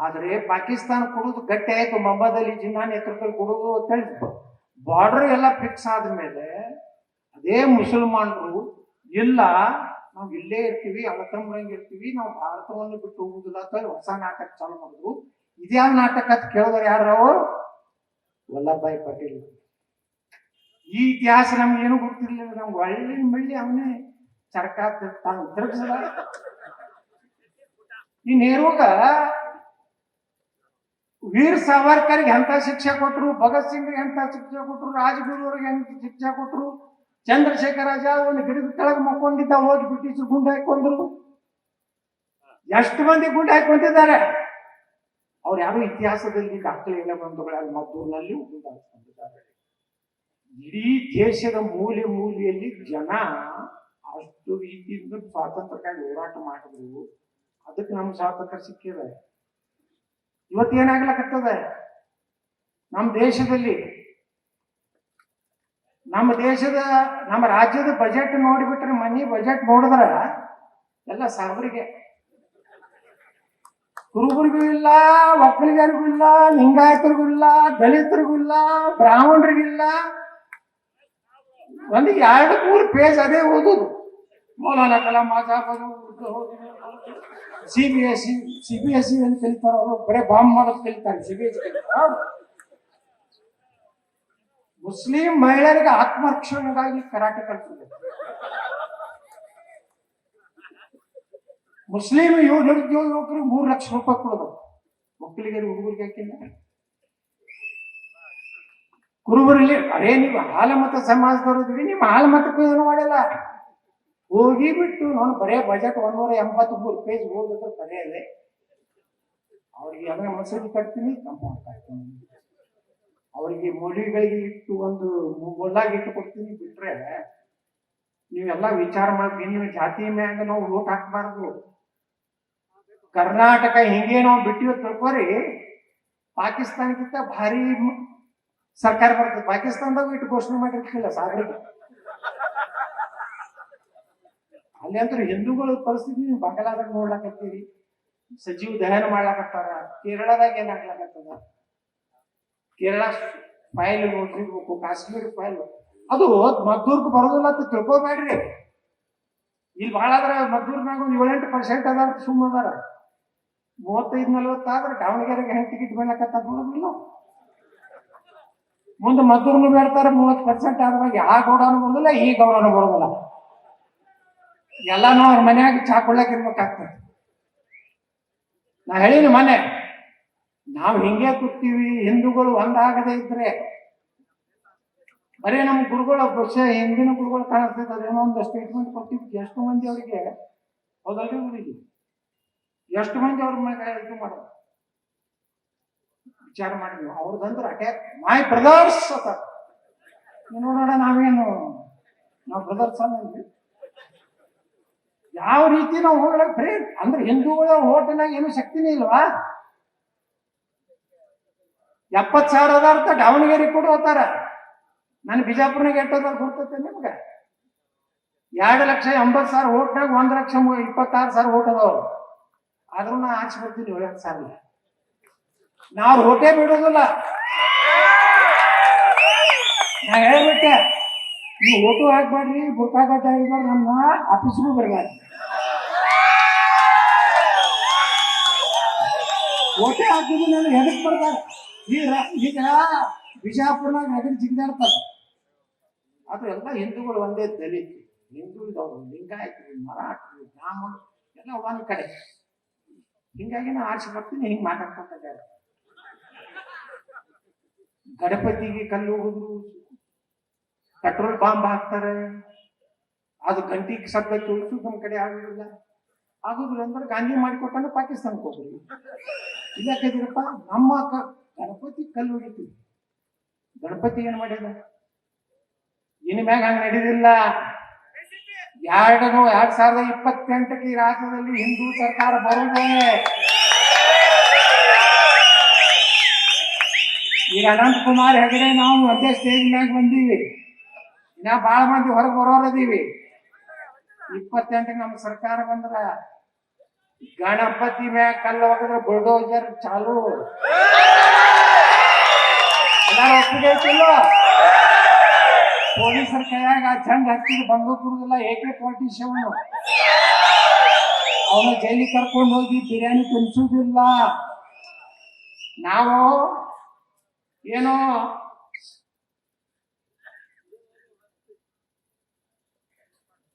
ಆದ್ರೆ ಪಾಕಿಸ್ತಾನ ಕೊಡುದು ಗಟ್ಟಿ ಆಯ್ತು. ಮೊಹಮ್ಮದ್ ಜಿನ್ನಾ ನೇತೃತ್ವದಲ್ಲಿ ಕೊಡುದು ಅಂತ ಹೇಳಿ ಬಾರ್ಡರ್ ಎಲ್ಲ ಫಿಕ್ಸ್ ಆದ್ಮೇಲೆ ಅದೇ ಮುಸಲ್ಮಾನರು ಇಲ್ಲ, ನಾವು ಇಲ್ಲೇ ಇರ್ತೀವಿ, ಅವತಂಬರಂಗ್ ಇರ್ತೀವಿ, ನಾವು ಭಾರತವನ್ನು ಬಿಟ್ಟು ಹೋಗುದಿಲ್ಲ ಅಂತ ಹೇಳಿ ಹೊಸ ನಾಟಕ ಚಾಲು ಮಾಡಿದ್ರು. ಇದ್ಯಾವ ನಾಟಕ ಅಂತ ಕೇಳಿದ್ರು ಯಾರು? ವಲ್ಲಭಾಯ್ ಪಟೇಲ್. ಈ ಇತಿಹಾಸ ನಮ್ಗೆ ಏನು ಗೊತ್ತಿರ್ಲಿಲ್ಲ. ನಮ್ಗೆ ಒಳ್ಳೆ ಮಳ್ಳಿ ಅವನೇ ಚರಕ ತಿರುಗಿಸದ. ಈ ನೆಹರುಗ ವೀರ್ ಸಾವರ್ಕರ್ಗೆ ಎಂತ ಶಿಕ್ಷೆ ಕೊಟ್ರು, ಭಗತ್ ಸಿಂಗ್ ಎಂತ ಶಿಕ್ಷೆ ಕೊಟ್ರು, ರಾಜಗುರು ಅವ್ರಿಗೆ ಎಂತ ಶಿಕ್ಷೆ ಕೊಟ್ರು, ಚಂದ್ರಶೇಖರ್ ಆಜಾದ್ ಒಂದು ಗಿಡದ ಕೆಳಗೆ ಮಕ್ಕೊಂಡಿದ್ದ ಹೋಗಿ ಬ್ರಿಟಿಷರು ಗುಂಡು ಹಾಕೊಂಡ್ರು. ಎಷ್ಟು ಮಂದಿ ಗುಂಡು ಹಾಕೊಂಡಿದ್ದಾರೆ? ಅವ್ರು ಯಾರು ಇತಿಹಾಸದಲ್ಲಿ ದಾಖಲೆಗಳ ಬಂಧುಗಳಲ್ಲಿ ಮದ್ದೂರಿನಲ್ಲಿ ಗುಂಡು ಹಾಕೊಂಡಿದ್ದಾರೆ. ಇಡೀ ದೇಶದ ಮೂಲೆ ಮೂಲೆಯಲ್ಲಿ ಜನ ಅಷ್ಟು ರೀತಿಯಿಂದ ಸ್ವಾತಂತ್ರ್ಯಕ್ಕಾಗಿ ಹೋರಾಟ ಮಾಡಿದ್ರು. ಅದಕ್ಕೆ ನಮ್ಗೆ ಸ್ವಾತಂತ್ರ್ಯ ಸಿಕ್ಕಿದೆ. ಇವತ್ತೇನಾಗ್ಲಕತ್ತದ ನಮ್ಮ ದೇಶದಲ್ಲಿ? ನಮ್ಮ ರಾಜ್ಯದ ಬಜೆಟ್ ನೋಡಿಬಿಟ್ರೆ, ಮನಿ ಬಜೆಟ್ ನೋಡಿದ್ರ ಎಲ್ಲ ಸಾಬ್ರಿಗೆ, ಕುರುಬರಿಗೂ ಇಲ್ಲ, ಒಕ್ಕಲಿಗರಿಗೂ ಇಲ್ಲ, ಲಿಂಗಾಯತರಿಗೂ ಇಲ್ಲ, ದಲಿತರಿಗೂ ಇಲ್ಲ, ಬ್ರಾಹ್ಮಣರಿಗಿಲ್ಲ. ಒಂದು 2-3 ಪೇಜ್ ಅದೇ ಓದುದು. ಮೌಲಾನಾ ಕಲಾಂ ಆಜಾದ್ ಸಿಬಿಎಸ್ಇ ಅಂತ ಕಲಿತಾರ, ಅವರು ಬರೇ ಬಾಂಬ್ ಮಾಡೋದು ಕಲಿತಾರೆ. ಸಿಬಿಎಸ್ಇ ಕಲಿತಾರ. ಮುಸ್ಲಿಂ ಮಹಿಳೆಯರಿಗೆ ಆತ್ಮರಕ್ಷಣೆಗಾಗಿ ಕರಾಟೆ ಕಲಿಸಬೇಕು. ಮುಸ್ಲಿಂ ನಿರುದ್ಯೋಗ ಯುವಕರಿಗೆ 3 ಲಕ್ಷ ರೂಪಾಯಿ ಕೊಡೋದು. ಮಕ್ಕಳಿಗೆ ಹುಡುಗರಿಗೆ ಹಾಕಿಲ್ಲ. ಕುರುಬರಲ್ಲಿ ಅರೇ ನೀವು ಹಾಲಮತ ಸಮಾಜದವ್ರಿದ್ರಿ, ನಿಮ್ಮ ಹಾಲಮತಕ್ಕೂ ಏನು ಮಾಡಿಲ್ಲ. ಹೋಗಿ ಬಿಟ್ಟು ನಾನು ಬರೇ ಬಜೆಟ್ 183 ಪೇಜ್ ಓದಿದ್ರೆ ಬರೆಯಲ್ಲೇ ಅವ್ರಿಗೆ ಎಲ್ಲ ಮಸೂದಿ ಕಟ್ತೀನಿ, ಕಂಪೌಂಡ್ ಕಟ್ತೀನಿ, ಅವರಿಗೆ ಮೌಲ್ಯಗಳಿಗೆ ಇಟ್ಟು ಒಂದು ಮೊಲ್ಲಾಗಿ ಇಟ್ಟು ಕೊಡ್ತೀನಿ. ಬಿಟ್ರೆ ನೀವೆಲ್ಲ ವಿಚಾರ ಮಾಡ್ತೀವಿ. ನೀವು ಜಾತಿ ಮ್ಯಾಗ ನಾವು ಓಟ್ ಹಾಕ್ಬಾರ್ದು. ಕರ್ನಾಟಕ ಹಿಂಗೆ ನಾವು ಬಿಟ್ಟಿವ್ ತಿಳ್ಕೊರಿ, ಪಾಕಿಸ್ತಾನಕ್ಕಿಂತ ಭಾರಿ ಸರ್ಕಾರ ಬರ್ತದೆ. ಪಾಕಿಸ್ತಾನದಾಗ ಇಟ್ಟು ಘೋಷಣೆ ಮಾಡಿರ್ತಿಲ್ಲ ಸಾಗರಿಗೆ. ಅಲ್ಲಿ ಅಂತೂ ಹಿಂದೂಗಳ ಪರಿಸ್ಥಿತಿ ನೀವು ಬಂಗಾಳದಾಗ ನೋಡ್ಲಾಕತ್ತೀರಿ. ಸಜೀವ ದಹನ ಮಾಡ್ಲಾಕತ್ತಾರ. ಕೇರಳದಾಗ ಏನಾಗ್ಲಾಕತ್ತದ, ಕೇರಳ ಫೈಲ್ ನೋಡ್ರಿರ್ಬೇಕು, ಕಾಶ್ಮೀರ ಫೈಲ್ ಅದು ಮದ್ದೂರ್ಗೆ ಬರೋದಿಲ್ಲ ಅಂತ ತಿಳ್ಕೊಬೇಡ್ರಿ. ಇಲ್ಲಿ ಭಾಳ ಆದ್ರೆ ಮದ್ದೂರ್ನಾಗ ಒಂದು 7-8% ಅದಾರ, ಸುಮ್ಮ ಅದಾರ. 35-40 ಆದ್ರೆ ದಾವಣಗೆರೆಗೆ ಹೆಂಗೆ ಟಿಕೆಟ್ ಬೇಡಕತ್ತ ನೋಡೋದಿಲ್ಲ. ಮುಂದೆ ಮದ್ದೂರ್ನು ಬೇಡ್ತಾರೆ. 30% ಆದ್ಮೇಲೆ ಯಾವ ಗೌಡನು ಬರೋದಿಲ್ಲ, ಈ ಗೌಡನು ಬರೋದಿಲ್ಲ. ಎಲ್ಲಾನು ಅವ್ರ ಮನ್ಯಾಗ ಚಾ ಕೊಳ್ಳಕ್ ಇರ್ಬೇಕಾಗ್ತದೆ. ನಾ ಹೇಳಿನಿ ಮನೆ, ನಾವು ಹಿಂಗೆ ಕೂತೀವಿ. ಹಿಂದೂಗಳು ಒಂದಾಗದೇ ಇದ್ರೆ ಬರೀ ನಮ್ಮ ಗುರುಗಳು ಬಹುಶಃ ಹಿಂದಿನ ಗುರುಗಳು ಕಾಣಿಸ್ತೈತೆ. ಅದೇನೋ ಒಂದು ಸ್ಟೇಟ್ಮೆಂಟ್ ಕೊಟ್ಟಿದ್ದು, ಎಷ್ಟು ಮಂದಿ ಅವರಿಗೆ ಹೌದಲ್ರಿ ಊರಿಗೆ ಎಷ್ಟು ಮಂದಿ ಅವ್ರ ಮ್ಯಾಗ ಇದು ಮಾಡೋದು ವಿಚಾರ ಮಾಡಿ. ಅವ್ರದಂದ್ರೆ ಅಟ್ಯಾಕ್ ಮೈ ಬ್ರದರ್ಸ್ ಅತ ನೋಡೋಣ. ನಾವು ಬ್ರದರ್ಸ್ ಅನ್ನಿ ಯಾವ ರೀತಿ ನಾವು ಹೋಗ್ಲಕ್ ಬರೀ ಅಂದ್ರೆ ಹಿಂದೂಗಳ ಹೋಟೆಲ್ನಾಗ ಏನು ಶಕ್ತಿನೇ ಇಲ್ವಾ? 70,000 ಅದಾರ್ಥ ದಾವಣಗೆರೆ ಕೂಡ ಹೋಗ್ತಾರ. ನಾನು ಬಿಜಾಪುರ್ನಾಗ ಎಟ್ಟೋದಾಗ ಗೊತ್ತೈತೆ ನಿಮ್ಗೆ. 2,80,000 ಓಟ್ನಾಗ 1,26,000 ಓಟ್ ಅದಾವ್ರು. ಆದ್ರೂ ನಾ ಆಚೆ ಬರ್ತೀನಿ 7,000. ನಾವು ಓಟೇ ಬಿಡೋದಿಲ್ಲ. ನಾ ಹೇಳ್ಬಿಟ್ಟೆ, ನೀವು ಓಟು ಹಾಕ್ಬೇಡ್ರಿ, ಬುರ್ಕಾಗಟ್ಟ ಆಗಿದ್ರು ನಮ್ಮ ಆಫೀಸ್ಗೂ ಬರ್ಬಾರ್ದು. ಓಟೆ ಹಾಕಿದ್ರು ನನಗೆ ಎದಕ್ ಬರ್ತಾರೆ. ಈಗ ಬಿಜಾಪುರ್ನಾಗ ನಗರ ಜಿಗಿದಾಡ್ತಾರೆ. ಅದು ಎಲ್ಲ ಹಿಂದೂಗಳು ಒಂದೇ ದಲಿತ ಹಿಂದೂ ಇದಾವ್ರು, ಲಿಂಗಾಯತರು, ಮರಾಠರು, ಬ್ರಾಹ್ಮಣರು ಎಲ್ಲ ಒಂದ್ ಕಡೆ. ಹಿಂಗಾಗಿ ನಾ ಆಚೆ ಬರ್ತೀನಿ, ಹಿಂಗೆ ಮಾತಾಡ್ಕೊಂಡಿದ್ದಾರೆ. ಗಣಪತಿಗೆ ಕಲ್ಲು ಹೋಗುದು, ಪೆಟ್ರೋಲ್ ಬಾಂಬ್ ಹಾಕ್ತಾರೆ, ಅದು ಗಂಟಿಗೆ ಶಬ್ದ ಕೇಳಿಸು ನಮ್ಮ ಕಡೆ ಆಗುದಿಲ್ಲ. ಆಗುದಿಲ್ಲ ಅಂದ್ರೆ ಗಾಂಧಿ ಮಾಡಿಕೊಟ್ಟಂದ್ರೆ ಪಾಕಿಸ್ತಾನಕ್ಕೆ ಹೋಗ್ರಿ. ಇಲ್ಲಕ್ಕಿದ್ರಪ್ಪ ನಮ್ಮ ಗಣಪತಿ ಕಲ್ಲು ಹೊಡಿತೀವಿ. ಗಣಪತಿ ಏನ್ ಮಾಡಿದ? ಇನ್ ಮ್ಯಾಗ ಹಂಗ ನಡೆದಿಲ್ಲ. 2028ಕ್ಕೆ ಈ ರಾಜ್ಯದಲ್ಲಿ ಹಿಂದೂ ಸರ್ಕಾರ ಬರುವುದೇ. ಈಗ ಅನಂತಕುಮಾರ್ ಹೆಗಡೆ ನಾವು ಒಂದೇ ಸ್ಟೇಜ್ ಮ್ಯಾಗ ಬಂದೀವಿ. ಇನ್ನ ಬಾಳ ಮಂದಿ ಹೊರಗೆ ಬರೋರದೀವಿ. 28ಕ್ಕೆ ನಮ್ಮ ಸರ್ಕಾರ ಬಂದ್ರ ಗಣಪತಿ ಮ್ಯಾಗ ಕಲ್ಲು ಹೋಗಿದ್ರೆ ಬುಲ್ಡೋಜರ್ ಚಾಲು. ಎಲ್ಲಾರು ಒಪ್ಪಿಗೆ ಐತಿಲ್ಲ. ಪೊಲೀಸರ ಕೈಯಾಗ ಜಂಗ್ ಹತ್ತಿದ ಬಂದೂಕ್ ಇರುದಿಲ್ಲ, AK-47. ಅವನು ಜೈಲಿಗೆ ಕರ್ಕೊಂಡು ಹೋಗಿ ಬಿರಿಯಾನಿ ತಿನ್ಸುದಿಲ್ಲ.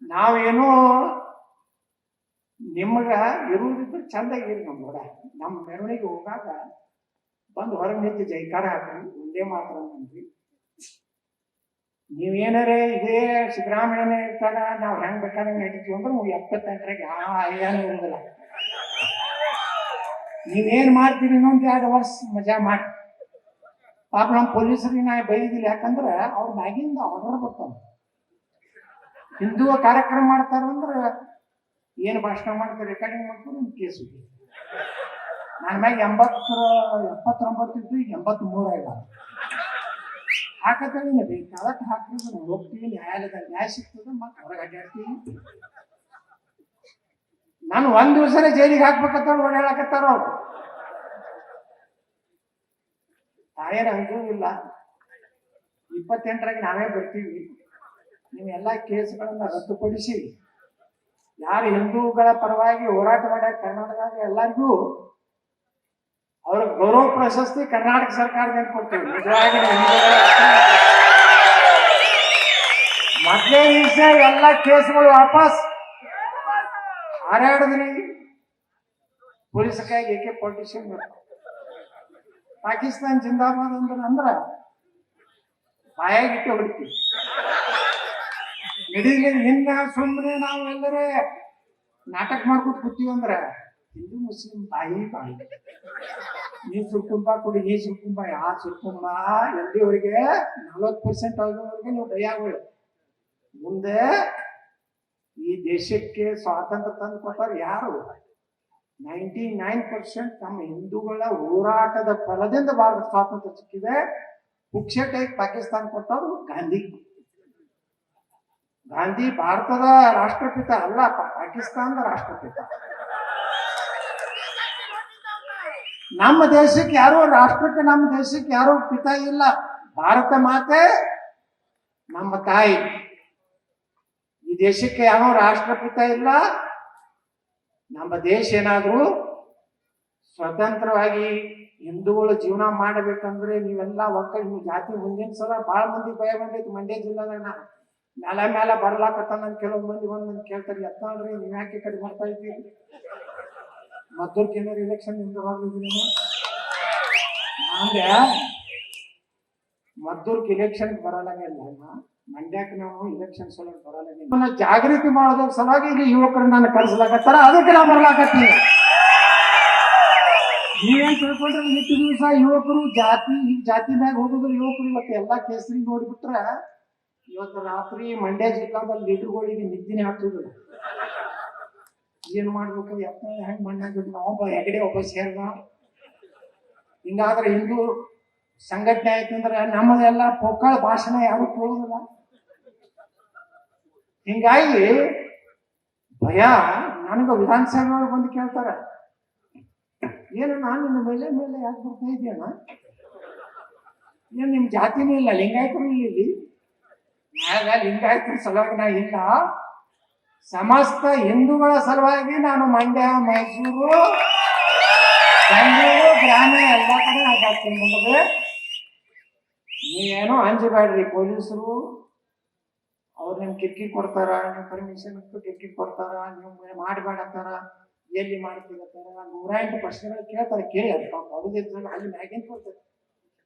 ನಾವೇನೋ ನಿಮಗ ಇರುವುದಿದ್ರೆ ಚಂದಾಗಿರಿ. ನಮ್ಮ ಮೆರವಣಿಗೆ ಹೋಗಾಗ ಬಂದು ಹೊರಗೆ ನಿಂತು ಜೈಕಾರ ಹಾಕಿ ಒಂದೇ ಮಾತ್ರ ಅಂದ್ರಿ. ನೀವೇನಾರೇ ಇದೇ ಸಿದ್ದರಾಮಯ್ಯನೇ ಇರ್ತಾರ, ನಾವು ಹೆಂಗ್ ಬೇಕಾದಂಗೆ ನಡೀತೀವಿ ಅಂದ್ರೆ 78ರಾಗ ಯಾವ ಅಯ್ಯಾನು ಇರೋದಿಲ್ಲ. ನೀವೇನ್ ಮಾಡ್ತೀರಿ ಇನ್ನೊಂದು 2 ವರ್ಷ ಮಜಾ ಮಾಡಿ. ಪಾಪ ನಮ್ಮ ಪೊಲೀಸರಿಗೆ ನಾ ಬೈದಿಲ್ಲ, ಯಾಕಂದ್ರೆ ಅವ್ರ ಮ್ಯಾಗಿಂದ ಆರ್ಡರ್ ಬರ್ತಾವ. ಹಿಂದೂ ಕಾರ್ಯಕ್ರಮ ಮಾಡ್ತಾರಂದ್ರೆ ಏನು ಭಾಷಣ ಮಾಡ್ತಾರೆ, ರೆಕಾರ್ಡಿಂಗ್ ಮಾಡ್ತಾರೆ, ಒಂದು ಕೇಸು. ನನ್ನ ಮ್ಯಾಗ 79 ಇದ್ದು, ಈಗ 83 ಆಗ ಹಾಕತ್ತೇಳಿ ಬೇಕಾದಕ್ಕೆ ಹಾಕಿದ್ರು ನಾವು ಹೋಗ್ತೀವಿ. ನ್ಯಾಯಾಲಯದ ನ್ಯಾಯ ಸಿಗ್ತದೆ, ಮತ್ತೆ ಹೊರಗೆ ಅಡ್ಡಾಡ್ತೀವಿ. ನಾನು ಒಂದ್ ದಿವಸನೇ ಜೈಲಿಗೆ ಹಾಕ್ಬೇಕಂತ ಓಡಾಡಕತ್ತಾರ ಅವ್ರು. ತಾಯೇನು ಹಂಗೂ ಇಲ್ಲ. 28ರಾಗ ನಾವೇ ಬರ್ತೀವಿ. ನೀವೆಲ್ಲ ಕೇಸ್ಗಳನ್ನ ರದ್ದುಪಡಿಸಿ ಯಾರು ಹಿಂದೂಗಳ ಪರವಾಗಿ ಹೋರಾಟ ಮಾಡ್ಯಾರ ಕರ್ನಾಟಕದಾಗ ಎಲ್ಲರಿಗೂ ಅವ್ರ ಗೌರವ ಪ್ರಶಸ್ತಿ ಕರ್ನಾಟಕ ಸರ್ಕಾರದಿಂದ ಕೊಡ್ತೀವಿ. ನಿಜವಾಗಿ ಮೊದಲೇ ದಿವಸ ಎಲ್ಲ ಕೇಸ್ಗಳು ವಾಪಸ್ ಹಾರಾಡಿದ್ರಿ. ಪೊಲೀಸ್ ಕೈಗೆ ಏಕೆ ಪೊಲಿಟಿಷಿಯನ್ ಪಾಕಿಸ್ತಾನ ಜಿಂದಾಬಾದ್ ಅಂದ್ರ ಬಾಯಾಗಿಟ್ಟು ಹೊಡಿತೀವಿ. ನಡೀಲಿ ನಿನ್ನ ಸುಮ್ಮನೆ ನಾವು ಎಲ್ಲರೇ ನಾಟಕ ಮಾಡ್ಕೊತ ಕೂತೀವಿ ಅಂದ್ರ ಹಿಂದೂ ಮುಸ್ಲಿಂ ಬಾಯಿ ನೀ ಸುರ್ಕುಂಬ ಕುಡಿ, ನೀ ಸುರ್ಕುಂಬ, ಯಾ ಸುರ್ಕುಂಬ ಎಲ್ಲಿವರೆಗೆ 40% ಆಗೋವರೆಗೆ ನೀವು ಬೈಯಾಗಳು. ಮುಂದೆ ಈ ದೇಶಕ್ಕೆ ಸ್ವಾತಂತ್ರ್ಯ ತಂದು ಕೊಟ್ಟರು ಯಾರು? 99% ನಮ್ಮ ಹಿಂದೂಗಳ ಹೋರಾಟದ ಫಲದಿಂದ ಭಾರತ ಸ್ವಾತಂತ್ರ್ಯ ಸಿಕ್ಕಿದೆ. ಪುಕ್ಷಟೆಗೆ ಪಾಕಿಸ್ತಾನ ಕೊಟ್ಟವರು ಗಾಂಧಿ. ಗಾಂಧಿ ಭಾರತದ ರಾಷ್ಟ್ರಪಿತ ಅಲ್ಲ, ಪಾಕಿಸ್ತಾನದ ರಾಷ್ಟ್ರಪಿತ. ನಮ್ಮ ದೇಶಕ್ಕೆ ಯಾರು ರಾಷ್ಟ್ರಪಿತ, ನಮ್ಮ ದೇಶಕ್ಕೆ ಯಾರು ಪಿತ ಇಲ್ಲ. ಭಾರತ ಮಾತೆ ನಮ್ಮ ತಾಯಿ. ಈ ದೇಶಕ್ಕೆ ಯಾವ ರಾಷ್ಟ್ರಪಿತ ಇಲ್ಲ. ನಮ್ಮ ದೇಶ ಏನಾದ್ರು ಸ್ವತಂತ್ರವಾಗಿ ಹಿಂದೂಗಳು ಜೀವನ ಮಾಡಬೇಕಂದ್ರೆ ನೀವೆಲ್ಲ ಒಕ್ಕಲು ಜಾತಿ. ಮುಂದಿನ ಸಲ ಬಹಳ ಮಂದಿ ಭಯ ಬಂದೈತಿ ಮಂಡ್ಯ ಜಿಲ್ಲಾದಾಗ. ಮ್ಯಾಲ ಬರ್ಲಾಕತ್ತ ನನ್ ಕೆಲವೊಂದು ಮಂದಿ ಬಂದು ಕೇಳ್ತಾರೆ, ಎತ್ತಾಳ್ರಿ ನೀವ್ ಯಾಕೆ ಕಡೆ ಬರ್ತಾ ಇದ್ದೀರಿ? ಮದ್ದೂರ್ಗೆ ಏನಾರು ಇಲೆಕ್ಷನ್ ನಿಂದ ಹೋಗಿದ್ದೀನಿ ಅಂದ್ರೆ ಮದ್ದೂರ್ಗೆ ಇಲೆಕ್ಷನ್ ಬರಲಾಗಿಲ್ಲ. ಮಂಡ್ಯಕ್ಕೆ ನಾವು ಇಲೆಕ್ಷನ್ ಸಲುವಾಗಿ ಬರಲಾಗಿಲ್ಲ. ಜಾಗೃತಿ ಮಾಡೋದ್ರ ಸಲುವಾಗಿ ಇಲ್ಲಿ ಯುವಕರು ನಾನು ಕಳಿಸ್ಲಾಕತ್ತಾರ, ಅದಕ್ಕೆ ನಾವು ಬರ್ಲಾಕತ್ತೀವಿ. ನೀವೇನ್ ತಿಳ್ಕೊಂಡ್ರೆ ಇಷ್ಟು ದಿವಸ ಯುವಕರು ಜಾತಿ ಮ್ಯಾಗ ಹೋಗುದ್ರು ಯುವಕರು ಇವತ್ತು ಎಲ್ಲಾ ಕೇಸರಿ ನೋಡ್ಬಿಟ್ರ ಇವತ್ತು ರಾತ್ರಿ ಮಂಡ್ಯ ಜಿಲ್ಲಾದಲ್ಲಿ ಲೀಡರ್ಗಳಿಗೆ ನಿದ್ದಿನೇ ಹಾಕ್ತಿದ್ರು. ಏನ್ ಮಾಡ್ಬೇಕು, ಹೆಂಗ್ ಮಣ್ಣಾಗಿದ್ರು, ಒಬ್ಬ ಹೆಗಡೆ ಒಬ್ಬ ಸೇರ್ದ. ಹಿಂಗಾದ್ರೆ ಹಿಂದೂ ಸಂಘಟನೆ ಆಯ್ತಂದ್ರೆ ನಮ್ಮದೆಲ್ಲ ಪೊಕ್ಕಳ ಭಾಷಣ ಯಾರು ಕೇಳುದಿಲ್ಲ. ಹಿಂಗಾಗಿ ಭಯ. ನನಗ ವಿಧಾನಸಭೆ ಬಂದು ಕೇಳ್ತಾರ, ಏನು ನಾನು ನಿನ್ನ ಮೇಲೆ ಮೇಲೆ ಯಾಕೆ ಬರ್ತಾ ಇದೆಯಣ್ಣ? ಏನ್ ನಿಮ್ ಜಾತಿನೂ ಇಲ್ಲ, ಲಿಂಗಾಯತರು ಇಲ್ಲಿ ಲಿಂಗಾಯತರ ಸಲುವಾಗಿ ನಾ ಇಲ್ಲ, ಸಮಸ್ತ ಹಿಂದೂಗಳ ಸಲುವಾಗಿ ನಾನು ಮಂಡ್ಯ, ಮೈಸೂರು, ಬೆಂಗಳೂರು, ಗ್ರಾಮೀಣ ಎಲ್ಲ ಕಡೆ ಹಾಕಾಗ್ತೀನಿ. ನಿಮಗೆ ನೀವೇನೋ ಅಂಜಬೇಡ್ರಿ. ಪೊಲೀಸರು ಅವ್ರು ನಿಮ್ ಕಿರ್ಕಿ ಕೊಡ್ತಾರ, ನಿಮ್ ಪರ್ಮಿಷನ್ ಕಿರ್ಕಿ ಕೊಡ್ತಾರ, ನೀವು ಮಾಡಬೇಡ ಅಂತಾರ, ಎಲ್ಲಿ ಮಾಡ್ತೀವತ್ತಾರ, 108 ಪ್ರಶ್ನೆಗಳು ಕೇಳ್ತಾರೆ. ಕೇಳಿ ಅದು ಹೊಡೆದಿದ್ರು ಅಲ್ಲಿ ಮ್ಯಾಗಿನ್ ಕೊಡ್ತಾರೆ.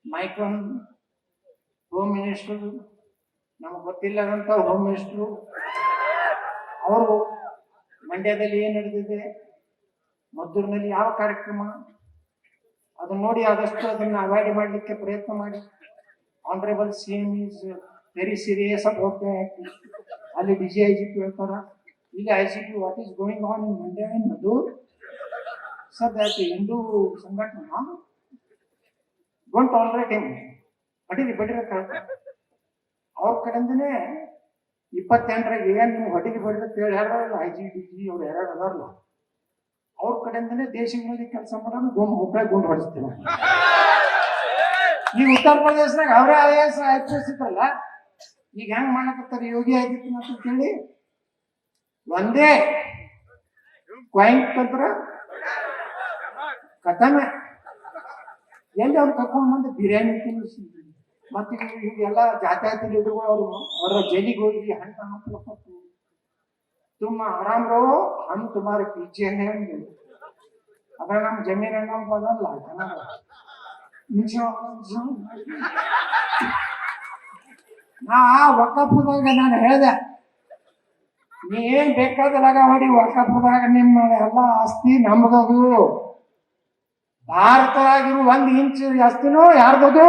ಮೈಕ್ ಹೋಮ್ ಮಿನಿಸ್ಟರ್, ನಮಗ್ ಗೊತ್ತಿಲ್ಲದಂತ ಹೋಮ್ ಮಿನಿಸ್ಟ್ರು ಅವರು ಮಂಡ್ಯದಲ್ಲಿ ಏನ್ ನಡೆದಿದೆ, ಮದ್ದೂರಿನಲ್ಲಿ ಯಾವ ಕಾರ್ಯಕ್ರಮ, ಅದನ್ನ ನೋಡಿ ಆದಷ್ಟು ಅದನ್ನ ಅವಾಯ್ಡ್ ಮಾಡ್ಲಿಕ್ಕೆ ಪ್ರಯತ್ನ ಮಾಡಿ. Honourable CM is very serious about that. ಅಲ್ಲಿ DGIGP ಹೇಳ್ತಾರ, ಇಲ್ಲಿ IGP what is going on in Mandya in Maddur. Sir that Hindu ಸಂಘಟನೆ ಡೋಂಟ್ ಟಾಲರೇಟ್ ಹಿಮ್, ಬಡಿರಿ ಅಂತ ಹೇಳ್ತಾರೆ. ಅವ್ರ ಕಡೆಯಿಂದನೇ 28ರಾಗ ಏನ್ ನೀವು ಹೊಟ್ಟಿಗೆ ಬಡಿದ ಅಂತ ಹೇಳಿ ಯಾರಲ್ಲ IGDG ಅವ್ರು ಯಾರು ಅದಾರಲ್ಲ, ಅವ್ರ ಕಡೆಯಿಂದನೇ ದೇಶ ವಿರೋಧಿ ಕೆಲಸ ಮಾಡೋದು ಮುಖ್ಯ ಗುಂಡು ಹೊಡಿಸ್ತೀವಿ. ಈಗ ಉತ್ತರ ಪ್ರದೇಶದಾಗ ಅವರೇ IAS IPS ಇದ್ರಲ್ಲ, ಈಗ ಹೆಂಗ್ ಮಾಡಕತ್ತಾರೆ ಯೋಗಿ ಆದಿತ್ಯನಾಥ್ ಅಂತ ಹೇಳಿ ಒಂದೇ ಕ್ವಾಯಿಂಟ್ ತಂತ್ರ ಕಥಮೆ. ಎಲ್ಲಿ ಅವ್ರು ಕರ್ಕೊಂಡು ಬಂದು ಬಿರಿಯಾನಿ ತಿನ್ನಿಸಿ ಮತ್ತೆ ಈಗೆಲ್ಲ ಜಾತ್ಯಾತಿ ಲೀಡರ್ಗಳು ಅವರ ಜೈಲಿಗೆ ಹೋಗಿ ಹಣ್ಣು ಹಾಕ್ಲಪ್ಪತ್ತು ತುಂಬ ಆರಾಮ್ ರೋ ಹಣ್ಣು ತುಮಾರ ಪೀಚೆ ಅದ್ರ ನಮ್ಮ ಜಮೀನಣ್ಣ ಬದಲ್ಲ ನಾ ವಕಫದಾಗ ನಾನು ಹೇಳ್ದೆ, ನೀ ಏನ್ ಬೇಕಾದಲಾಗ ಹೊಡಿ, ವಕಫದಾಗ ನಿಮ್ಮ ಎಲ್ಲ ಆಸ್ತಿ ನಮ್ದದು. ಭಾರತದಾಗಿರು 1 ಇಂಚ್ ಆಸ್ತಿನೂ ಯಾರ್ದದು?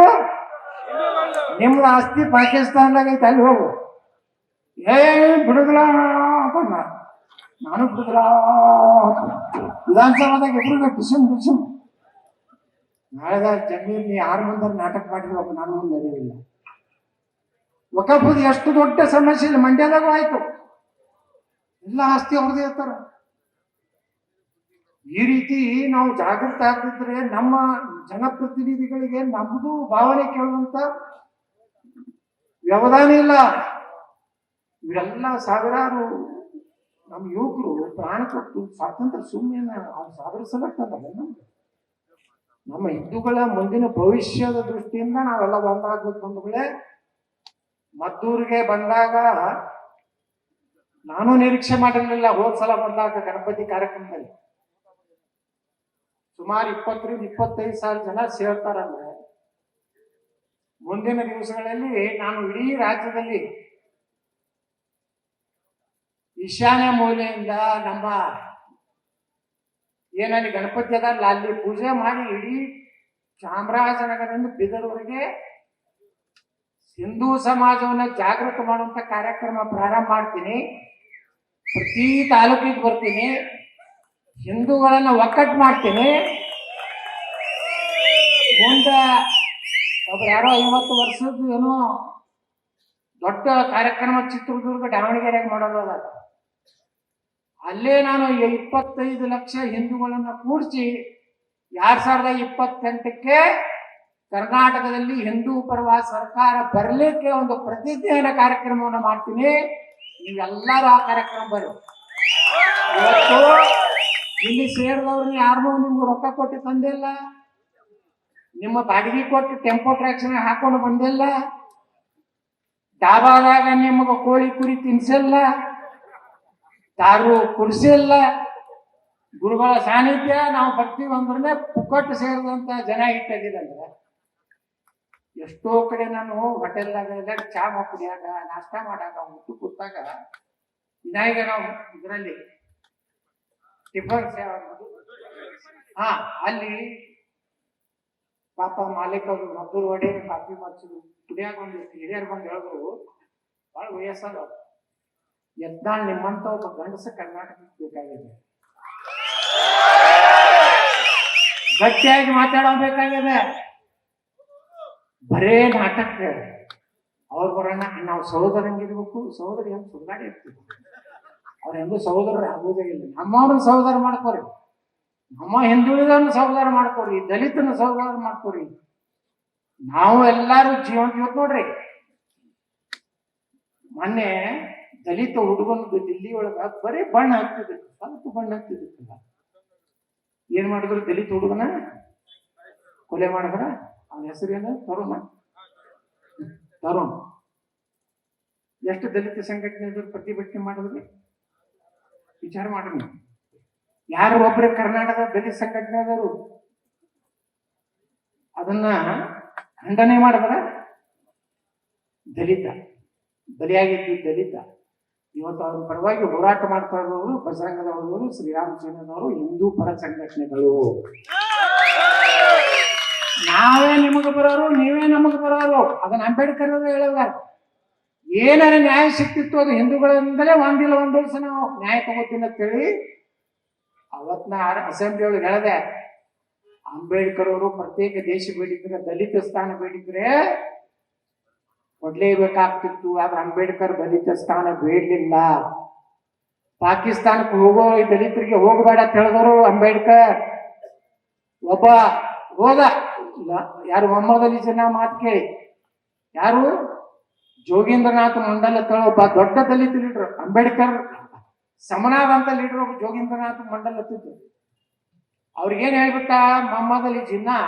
ನಿಮ್ದು ಆಸ್ತಿ ಪಾಕಿಸ್ತಾನದಾಗ ಐತೆ, ಅಲ್ಲಿ ಹೋಗು. ಬಿಡುದಿಲ್ಲ ಅಂತ ನಾನು ಬಿಡುದಿಲ್ಲ. ವಿಧಾನಸಭಾದಾಗ ಎದುರು ಡಿಸಮ್ ನಾಳೆದ ಜಮೀನ್ ಯಾರ ಮುಂದೆ ನಾಟಕ ಮಾಡಿರ್ಬೇಕು, ನಾನು ಮುಂದೆ ಅರಿವಿಲ್ಲ. ವಕಫದು ಎಷ್ಟು ದೊಡ್ಡ ಸಮಸ್ಯೆ ಇಲ್ಲ, ಮಂಡ್ಯದಾಗೂ ಆಯ್ತು. ಎಲ್ಲ ಆಸ್ತಿ ಅವ್ರದೇ ಇರ್ತಾರ. ಈ ರೀತಿ ನಾವು ಜಾಗೃತ ಆಗದಿದ್ರೆ ನಮ್ಮ ಜನಪ್ರತಿನಿಧಿಗಳಿಗೆ ನಮ್ದು ಭಾವನೆ ಕೇಳುವಂತ ವ್ಯವಧಾನ ಇಲ್ಲ. ಇವರೆಲ್ಲ ಸಾವಿರಾರು ನಮ್ಮ ಯುವಕರು ಪ್ರಾಣ ಕೊಟ್ಟು ಸ್ವಾತಂತ್ರ್ಯ ಸುಮ್ಮನೆ ಅವ್ರು ಸಾಧರಿಸಬೇಕಾದಲ್ಲ ನಮ್ಮ ಹಿಂದೂಗಳ ಮುಂದಿನ ಭವಿಷ್ಯದ ದೃಷ್ಟಿಯಿಂದ ನಾವೆಲ್ಲ ಒಂದಾಗ್ಬೇಕು ಬಂಧುಗಳೇ. ಮದ್ದೂರಿಗೆ ಬಂದಾಗ ನಾನು ನಿರೀಕ್ಷೆ ಮಾಡಿರ್ಲಿಲ್ಲ. ಹೋದ್ಸಲ ಬಂದಾಗ ಗಣಪತಿ ಕಾರ್ಯಕ್ರಮದಲ್ಲಿ ಸುಮಾರು 20-25 ಜನ ಸೇರ್ತಾರಂದ್ರೆ ಮುಂದಿನ ದಿವಸಗಳಲ್ಲಿ ನಾನು ಇಡೀ ರಾಜ್ಯದಲ್ಲಿ ಈಶಾನ್ಯ ಮೂಲೆಯಿಂದ ನಮ್ಮ ಏನಲ್ಲಿ ಗಣಪತಿ ಅದಲ್ಲ ಅಲ್ಲಿ ಪೂಜೆ ಮಾಡಿ ಇಡೀ ಚಾಮರಾಜನಗರದಿಂದ ಬೀದರ್ವರೆಗೆ ಹಿಂದೂ ಸಮಾಜವನ್ನ ಜಾಗೃತ ಮಾಡುವಂತ ಕಾರ್ಯಕ್ರಮ ಪ್ರಾರಂಭ ಮಾಡ್ತೀನಿ. ಪ್ರತಿ ತಾಲೂಕಿಗೆ ಬರ್ತೀನಿ, ಹಿಂದೂಗಳನ್ನ ಒಕ್ಕಟ್ಟು ಮಾಡ್ತೀನಿ. ಮುಂದೆ ಒಬ್ರು ಯಾರೋ 50 ವರ್ಷದ್ದು ಏನೋ ದೊಡ್ಡ ಕಾರ್ಯಕ್ರಮ ಚಿತ್ರದುರ್ಗ ದಾವಣಗೆರೆಗೆ ಮಾಡೋದ, ಅಲ್ಲೇ ನಾನು 25 ಲಕ್ಷ ಹಿಂದೂಗಳನ್ನ ಕೂಡಿಸಿ 2028ಕ್ಕೆ ಕರ್ನಾಟಕದಲ್ಲಿ ಹಿಂದೂ ಪರವಾದ ಸರ್ಕಾರ ಬರಲಿಕ್ಕೆ ಒಂದು ಪ್ರತಿಜ್ಞೆಯ ಕಾರ್ಯಕ್ರಮವನ್ನು ಮಾಡ್ತೀನಿ. ನೀವೆಲ್ಲರೂ ಆ ಕಾರ್ಯಕ್ರಮ ಬರ್ರಿ. ಇವತ್ತು ಇಲ್ಲಿ ಸೇರಿದವ್ರನ್ನ ಯಾರು ನಿಮ್ಗೆ ರೊಕ್ಕ ಕೊಟ್ಟು ತಂದಿಲ್ಲ, ನಿಮ್ಮ ಬಾಡಿಗೆ ಕೊಟ್ಟು ಟೆಂಪೋ ಟ್ರಾಕ್ಷನ್ ಹಾಕೊಂಡು ಬಂದಿಲ್ಲ, ಡಾಬಾದಾಗ ನಿಮಗೆ ಕೋಳಿ ಕುರಿ ತಿನ್ಸಿಲ್ಲ, ದಾರು ಕುಡಿಸಿಲ್ಲ. ಗುರುಗಳ ಸಾನ್ನಿಧ್ಯ ನಾವು ಬರ್ತೀವಿ ಅಂದ್ರೆ ಪುಕ್ಕಟ್ಟು ಸೇರಿದಂತ ಜನ ಇಟ್ಟಿದ್ದಂದ್ರೆ ಎಷ್ಟೋ ಕಡೆ ನಾನು ಹೋಟೆಲ್ದಾಗ ಚಾ ಕುಡಿಯಾಗ ನಾಷ್ಟ ಮಾಡಾಗ ಊಟ ಕೂತಾಗ ಇನ್ನಾಗ ನಾವು ಇದರಲ್ಲಿ ಟಿಫನ್ ಸೇವೆ ಅಲ್ಲಿ ಪಾಪ ಮಾಲೀಕರು ಮದ್ದೂರು ಒಡೆ ಕಾಫಿ ಮಾಡ್ಸಿದ್ರು. ಕುಡಿಯಾಗ ಒಂದಿಷ್ಟು ಹಿರಿಯರು ಬಂದು ಹೇಳಿದ್ರು, ಬಹಳ ವಯಸ್ಸಾದ ಯತ್ನಾಳ್ ನಿಮ್ಮಂತ ಒಬ್ಬ ಗಂಡಸ ಕರ್ನಾಟಕಕ್ಕೆ ಬೇಕಾಗಿದೆ, ಗಟ್ಟಿಯಾಗಿ ಮಾತಾಡಬೇಕಾಗಿದೆ. ಬರೇ ನಾಟಕ ಅವ್ರು ಬರೋಣ, ನಾವು ಸಹೋದರಂಗಿರ್ಬೇಕು. ಸಹೋದರಿ ಹೆಂಗ್ ಸುಂದಾಡಿ ಇರ್ತೀವಿ, ಅವ್ರ ಹೆಂಗು ಸಹೋದರರು ಆಗೋದೇ ಇಲ್ಲ. ನಮ್ಮವ್ರನ್ನ ಸಹೋದರ ಮಾಡ್ಕೋರಿ, ನಮ್ಮ ಹಿಂದುಳಿದವ್ರನ್ನ ಸಹೋದರ ಮಾಡ್ಕೋರಿ, ದಲಿತನ ಸಹೋದರ ಮಾಡ್ಕೋರಿ. ನಾವು ಎಲ್ಲಾರು ಜೀವಂತ ನೋಡ್ರಿ. ಮೊನ್ನೆ ದಲಿತ ಹುಡುಗನದು ದಿಲ್ಲಿ ಒಳಗ ಬರೀ ಬಣ್ಣ ಹತ್ತಿದ್ರು, ಸ್ವಲ್ಪ ಬಣ್ಣ ಹತ್ತಿದ್ದಿಲ್ಲ. ಏನ್ ಮಾಡಿದ್ರು? ದಲಿತ ಹುಡುಗನ ಕೊಲೆ ಮಾಡಿದ್ರ. ಅವನ ಹೆಸರೇನು? ತರುಣ್. ಎಷ್ಟು ದಲಿತ ಸಂಘಟನೆ ಪ್ರತಿಭಟನೆ ಮಾಡಿದ್ರಿ? ವಿಚಾರ ಮಾಡ್ರಿ. ಯಾರು ಒಬ್ಬರೇ ಕರ್ನಾಟಕದ ದಲಿತ ಸಂಘಟನೆದವರು ಅದನ್ನ ಖಂಡನೆ ಮಾಡಿದ್ರ? ದಲಿತ ಬಲಿಯಾಗಿದ್ದು ದಲಿತ. ಇವತ್ತು ಅವ್ರ ಪರವಾಗಿ ಹೋರಾಟ ಮಾಡ್ತಾ ಇರೋರು ಬಜರಂಗದವರು, ಶ್ರೀರಾಮಚಂದ್ರನವರು, ಹಿಂದೂ ಪರ ಸಂಘಟನೆಗಳು. ನಾವೇ ನಿಮಗೆ ಬರೋರು, ನೀವೇ ನಮಗೆ ಬರೋರು. ಅದನ್ನ ಅಂಬೇಡ್ಕರ್ ಅವರು ಹೇಳಿದಾರೆ. ಏನಾರ ನ್ಯಾಯ ಸಿಕ್ತಿತ್ತು ಅದು ಹಿಂದೂಗಳಿಂದಲೇ ಒಂದಿಲ್ಲ ಒಂದ್ ದಿವಸ ನಾವು ನ್ಯಾಯ ತಗೋತೀನಿ ಅಂತೇಳಿ ಅವತ್ನ ಅಸೆಂಬ್ಲಿ ಒಳಗೆ ಹೇಳಿದೆ. ಅಂಬೇಡ್ಕರ್ ಅವರು ಪ್ರತ್ಯೇಕ ದೇಶ ಬೇಡಿದ್ರೆ, ದಲಿತ ಸ್ಥಾನ ಬೇಡಿದ್ರೆ ಕೊಡ್ಲೇಬೇಕಾಗ್ತಿತ್ತು. ಆದ್ರೆ ಅಂಬೇಡ್ಕರ್ ದಲಿತ ಸ್ಥಾನ ಬೇಡಲಿಲ್ಲ. ಪಾಕಿಸ್ತಾನಕ್ಕೆ ಹೋಗೋ ಈ ದಲಿತರಿಗೆ ಹೋಗಬೇಡ ಅಂತ ಹೇಳಿದವರು ಅಂಬೇಡ್ಕರ್. ಒಬ್ಬ ಹೋದ, ಯಾರು ಮೊಹಮ್ಮದ್ ಅಲಿ ಜಿನ್ನಾ ಮಾತು ಕೇಳಿ, ಯಾರು ಜೋಗೀಂದ್ರನಾಥ್ ಮಂಡಲ್ ಅಂತ ಒಬ್ಬ ದೊಡ್ಡ ದಲಿತ ಲೀಡರ್, ಅಂಬೇಡ್ಕರ್ ಸಮನಾದಂತ ಲೀಡರ್ ಒಬ್ಬ ಜೋಗೀಂದ್ರನಾಥ್ ಮಂಡಲ್ ಹತ್ತಿದ್ರು. ಅವ್ರಿಗೇನ್ ಹೇಳ್ಬಿಟ್ಟ ಮೊಹಮ್ಮದ್ ಅಲಿ ಜಿನ್ನಾ,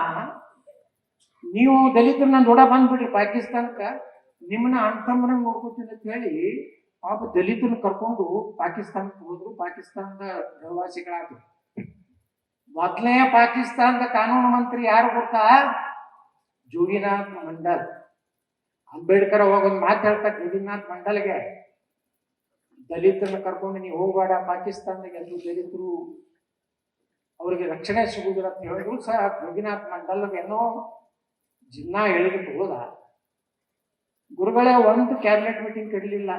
ನೀವು ದಲಿತರನ್ನ ನೋಡ ಬಂದ್ಬಿಟ್ರಿ ಪಾಕಿಸ್ತಾನಕ್ಕ, ನಿಮ್ಮನ್ನ ಅಣ್ತಮ್ಮನ ನೋಡ್ಕೋತೀನಿ ಅಂತ ಹೇಳಿ ಪಾಪ ದಲಿತರನ್ನ ಕರ್ಕೊಂಡು ಪಾಕಿಸ್ತಾನಕ್ಕೆ ಹೋದ್ರು. ಪಾಕಿಸ್ತಾನದ ಪ್ರವಾಸಿಗಳಾದ್ರು. ಮೊದಲನೇ ಪಾಕಿಸ್ತಾನದ ಕಾನೂನು ಮಂತ್ರಿ ಯಾರು ಗೊತ್ತಾ? ಜೋಗಿನಾಥ್ ಮಂಡಲ್. ಅಂಬೇಡ್ಕರ್ ಹೋಗೊಂದು ಮಾತು ಹೇಳ್ತಾರೆ ಜೋಗಿನಾಥ್ ಮಂಡಲ್ಗೆ, ದಲಿತರನ್ನ ಕರ್ಕೊಂಡು ನೀವು ಹೋಗಬೇಡ ಪಾಕಿಸ್ತಾನದಾಗ, ಎಲ್ಲರೂ ದಲಿತರು ಅವ್ರಿಗೆ ರಕ್ಷಣೆ ಸಿಗುದಿಲ್ಲ ಅಂತ ಹೇಳಿದ್ರು ಸಹ ಜೋಗಿನಾಥ್ ಮಂಡಲ್ಗೆ ಏನೋ ಜಿನ್ನಾ ಹೇಳಿಬಿಟ್ಟು ಹೋದ. ಗುರುಗಳೇ ಒಂದು ಕ್ಯಾಬಿನೆಟ್ ಮೀಟಿಂಗ್ ಕರೀಲಿಲ್ಲ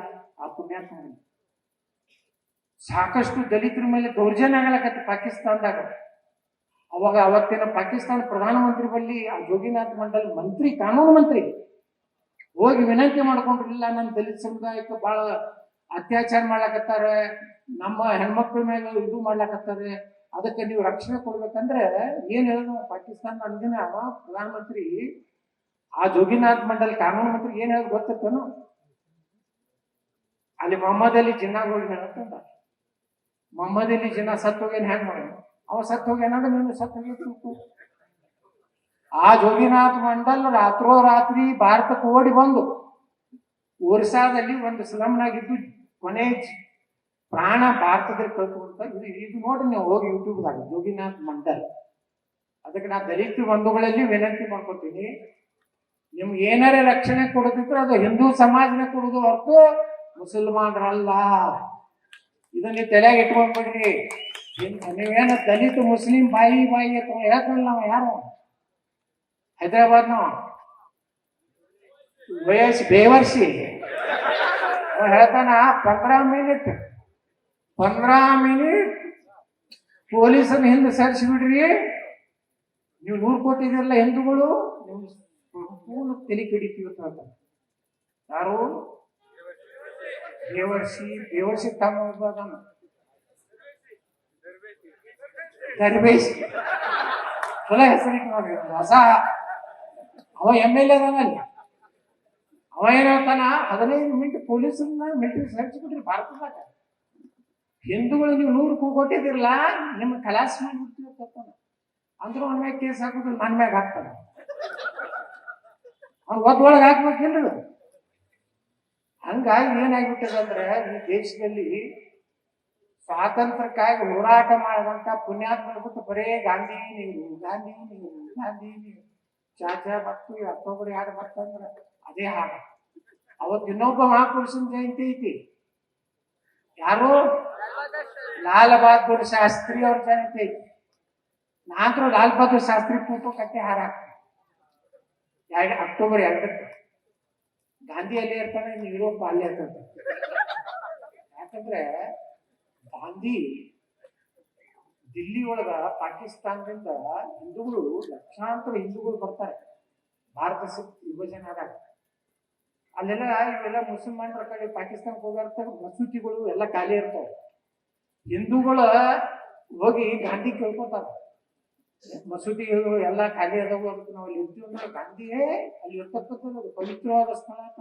ಆ ಪುಣ್ಯಾತ್ಮ. ಸಾಕಷ್ಟು ದಲಿತರ ಮೇಲೆ ದೌರ್ಜನ್ಯ ಆಗಲಕತ್ತ ಪಾಕಿಸ್ತಾನದಾಗ. ಅವಾಗ ಅವತ್ತಿನ ಪಾಕಿಸ್ತಾನ ಪ್ರಧಾನಮಂತ್ರಿ ಬಳಿ ಆ ಜೋಗಿನಾಥ್ ಮಂಡಲ್ ಮಂತ್ರಿ, ಕಾನೂನು ಮಂತ್ರಿ ಹೋಗಿ ವಿನಂತಿ ಮಾಡ್ಕೊಂಡಿರ್ಲಿಲ್ಲ, ನನ್ನ ದಲಿತ ಸಮುದಾಯಕ್ಕೆ ಬಹಳ ಅತ್ಯಾಚಾರ ಮಾಡ್ಲಾಕತ್ತಾರೆ, ನಮ್ಮ ಹೆಣ್ಮಕ್ಳ ಮೇಲೆ ಇದು ಮಾಡ್ಲಾಕತ್ತಾರೆ, ಅದಕ್ಕೆ ನೀವು ರಕ್ಷಣೆ ಕೊಡ್ಬೇಕಂದ್ರೆ ಏನ್ ಹೇಳಿದ್ರು ಪಾಕಿಸ್ತಾನ ಅಂದಿನ ಪ್ರಧಾನಮಂತ್ರಿ ಆ ಜೋಗಿನಾಥ್ ಮಂಡಲ್ ಕಾನೂನು ಮಂತ್ರಿ ಏನ್ ಹೇಳೋದು ಗೊತ್ತೇನು? ಅಲ್ಲಿ ಮೊಹಮ್ಮದ್ ಅಲಿ ಜಿನ್ನಾಗ್ ಹೋಗಿ ಹೇಳತ್ತಂದ, ಮೊಹಮ್ಮದ್ ಅಲಿ ಜಿನ್ನಾ ಸತ್ತು ಹೋಗ್ಯಾನ ಹೆಂಗ್ ಮಾಡೋದು? ಅವ ಸತ್ತು ಹೋಗ್ಯಾನಂದ್ರೆ ನೀನು ಸತ್ತು ಹೋಗಿ. ಆ ಜೋಗಿನಾಥ್ ಮಂಡಲ್ ರಾತ್ರೋರಾತ್ರಿ ಭಾರತಕ್ಕೆ ಓಡಿ ಬಂದು ಒರಿಸ್ಸಾದಲ್ಲಿ ಒಂದು ಸ್ಲಮ್ನಾಗಿದ್ದು ಕೊನೆ ಪ್ರಾಣ ಭಾರತದಲ್ಲಿ ಕಳ್ಕೊಂತ. ಇದು ನೋಡಿ ನೀವು ಹೋಗಿ ಯೂಟ್ಯೂಬ್ದಾಗ ಜೋಗಿನಾಥ್ ಮಂಡಲ್. ಅದಕ್ಕೆ ನಾ ದಲಿತ ಬಂಧುಗಳಲ್ಲಿ ವಿನಂತಿ ಮಾಡ್ಕೊತೀನಿ, ನಿಮ್ಗೆ ಏನಾರೇ ರಕ್ಷಣೆ ಕೊಡೋದಿದ್ರೆ ಅದು ಹಿಂದೂ ಸಮಾಜನೇ ಕೊಡೋದು ಹೊರತು ಮುಸಲ್ಮಾನರಲ್ಲ. ಇದನ್ನ ತಲೆಯಾಗ ಇಟ್ಕೊಂಡ್ಬಿಡ್ರಿ. ನೀವೇನು ದಲಿತ ಮುಸ್ಲಿಂ ಬಾಯಿ ಅಥವಾ ಹೇಳ್ತಾನಲ್ಲ ನಾವು ಯಾರು ಹೈದರಾಬಾದ್ ನಾವು ಬೇವರ್ಸಿ ಹೇಳ್ತಾನ 15 ಮಿನಿಟ್ ಪೊಲೀಸನ್ನ ಹಿಂದೆ ಸರಿಸಿಬಿಡ್ರಿ, ನೀವು 100 ಕೋಟಿ ಇದೆಲ್ಲ ಹಿಂದೂಗಳು ನೀವು ಸಂಪೂರ್ಣ ತಲೆ ಕೆಡಿತೀವಿ ಅಂತ. ಯಾರು ಬೇವರ್ಸಿ ತಮ್ಮ ದರ್ಬೇಸಿ ಚಲೋ ಹೆಸರಿಟ್ಟು ನೋಡ್ರಿ. ಹೊಸ ಅವ MLA ಅದಾನಲ್ಲಿ. ಅವ ಏನ್ ಹೇಳ್ತಾನ, 15 ಮಿನಿಟ್ ಪೊಲೀಸನ್ನ ಮಿಲಿಟರಿ ಸರಿಸ್ಬಿಟ್ರಿ ಭಾರತದಾಗ, ಹಿಂದೂಗಳು ನೀವು 100 ಕೊಟ್ಟಿದಿರಲ್ಲ ನಿಮ್ಮ ಖಲಾಸ್ ಮಾಡಿಬಿಡ್ತೀವಿ ಅಂತಾನ. ಅಂದ್ರೂ ಅವನ ಮ್ಯಾಗ ಕೇಸ್ ಹಾಕೋದು ನನ್ನ ಮ್ಯಾಗ ಹಾಕ್ತಾನ. ಅವ್ನು ಒಳಗೆ ಹಾಕ್ಬೇಕಿಲ್ರಿ. ಹಂಗಾಗಿ ಏನಾಗ್ಬಿಟ್ಟದ ಅಂದ್ರೆ ಈ ದೇಶದಲ್ಲಿ ಸ್ವಾತಂತ್ರ್ಯಕ್ಕಾಗಿ ಹೋರಾಟ ಮಾಡಿದಂತ ಪುಣ್ಯಾತ್ಮರು ಬಿಟ್ಟು ಬರೇ ಗಾಂಧಿ ನೀರು ಗಾಂಧಿ ನೀರು ಗಾಂಧಿ ನೀರು ಚಾಚಾ ಮತ್ತು ಅಕ್ಟೋಬರ್ 2 ಬರ್ತಂದ್ರ ಅದೇ ಹಾಡು. ಅವತ್ತು ಇನ್ನೊಬ್ಬ ಮಹಾಪುರುಷನ ಜಯಂತಿ ಐತಿ. ಯಾರು? ಲಾಲ್ ಬಹದ್ದೂರ್ ಶಾಸ್ತ್ರಿ ಅವ್ರ ಜಯಂತಿ ಐತಿ. ನಾನಂತರೂ ಲಾಲ್ ಬಹದ್ದೂರ್ ಶಾಸ್ತ್ರಿ ಫೋಟೋ ಕಟ್ಟಿ ಹಾರ ಅಕ್ಟೋಬರ್ 2. ಗಾಂಧಿ ಅಲ್ಲೇ ಇರ್ತಾನೆ, ಯುರೋಪ್ ಅಲ್ಲೇ ಇರ್ತದೆ. ಯಾಕಂದ್ರೆ ಗಾಂಧಿ ದಿಲ್ಲಿ ಒಳಗ ಪಾಕಿಸ್ತಾನದಿಂದ ಹಿಂದೂಗಳು ಲಕ್ಷಾಂತರ ಹಿಂದೂಗಳು ಬರ್ತಾರೆ ಭಾರತ ವಿಭಜನೆ ಆದಾಗ. ಅಲ್ಲೆಲ್ಲ ಇವೆಲ್ಲ ಮುಸಲ್ಮಾನರ ಕಡೆ ಪಾಕಿಸ್ತಾನಕ್ಕೆ ಹೋಗಿರ್ತಾರೆ, ಮಸೂತಿಗಳು ಎಲ್ಲ ಖಾಲಿ ಇರ್ತಾವೆ. ಹಿಂದೂಗಳು ಹೋಗಿ ಗಾಂಧಿ ಕೇಳ್ಕೊತಾರೆ, ಮಸೂತಿಗಳು ಎಲ್ಲ ಖಾಲಿ ಅದಾವು, ಅದಕ್ಕೆ ನಾವು ಅಲ್ಲಿ ಇರ್ತೀವಿ ಅಂದ್ರೆ ಗಾಂಧಿಯೇ ಅಲ್ಲಿ ಇರ್ತಕ್ಕಂಥದ್ದು ಪವಿತ್ರವಾದ ಸ್ಥಳ ಅಂತ.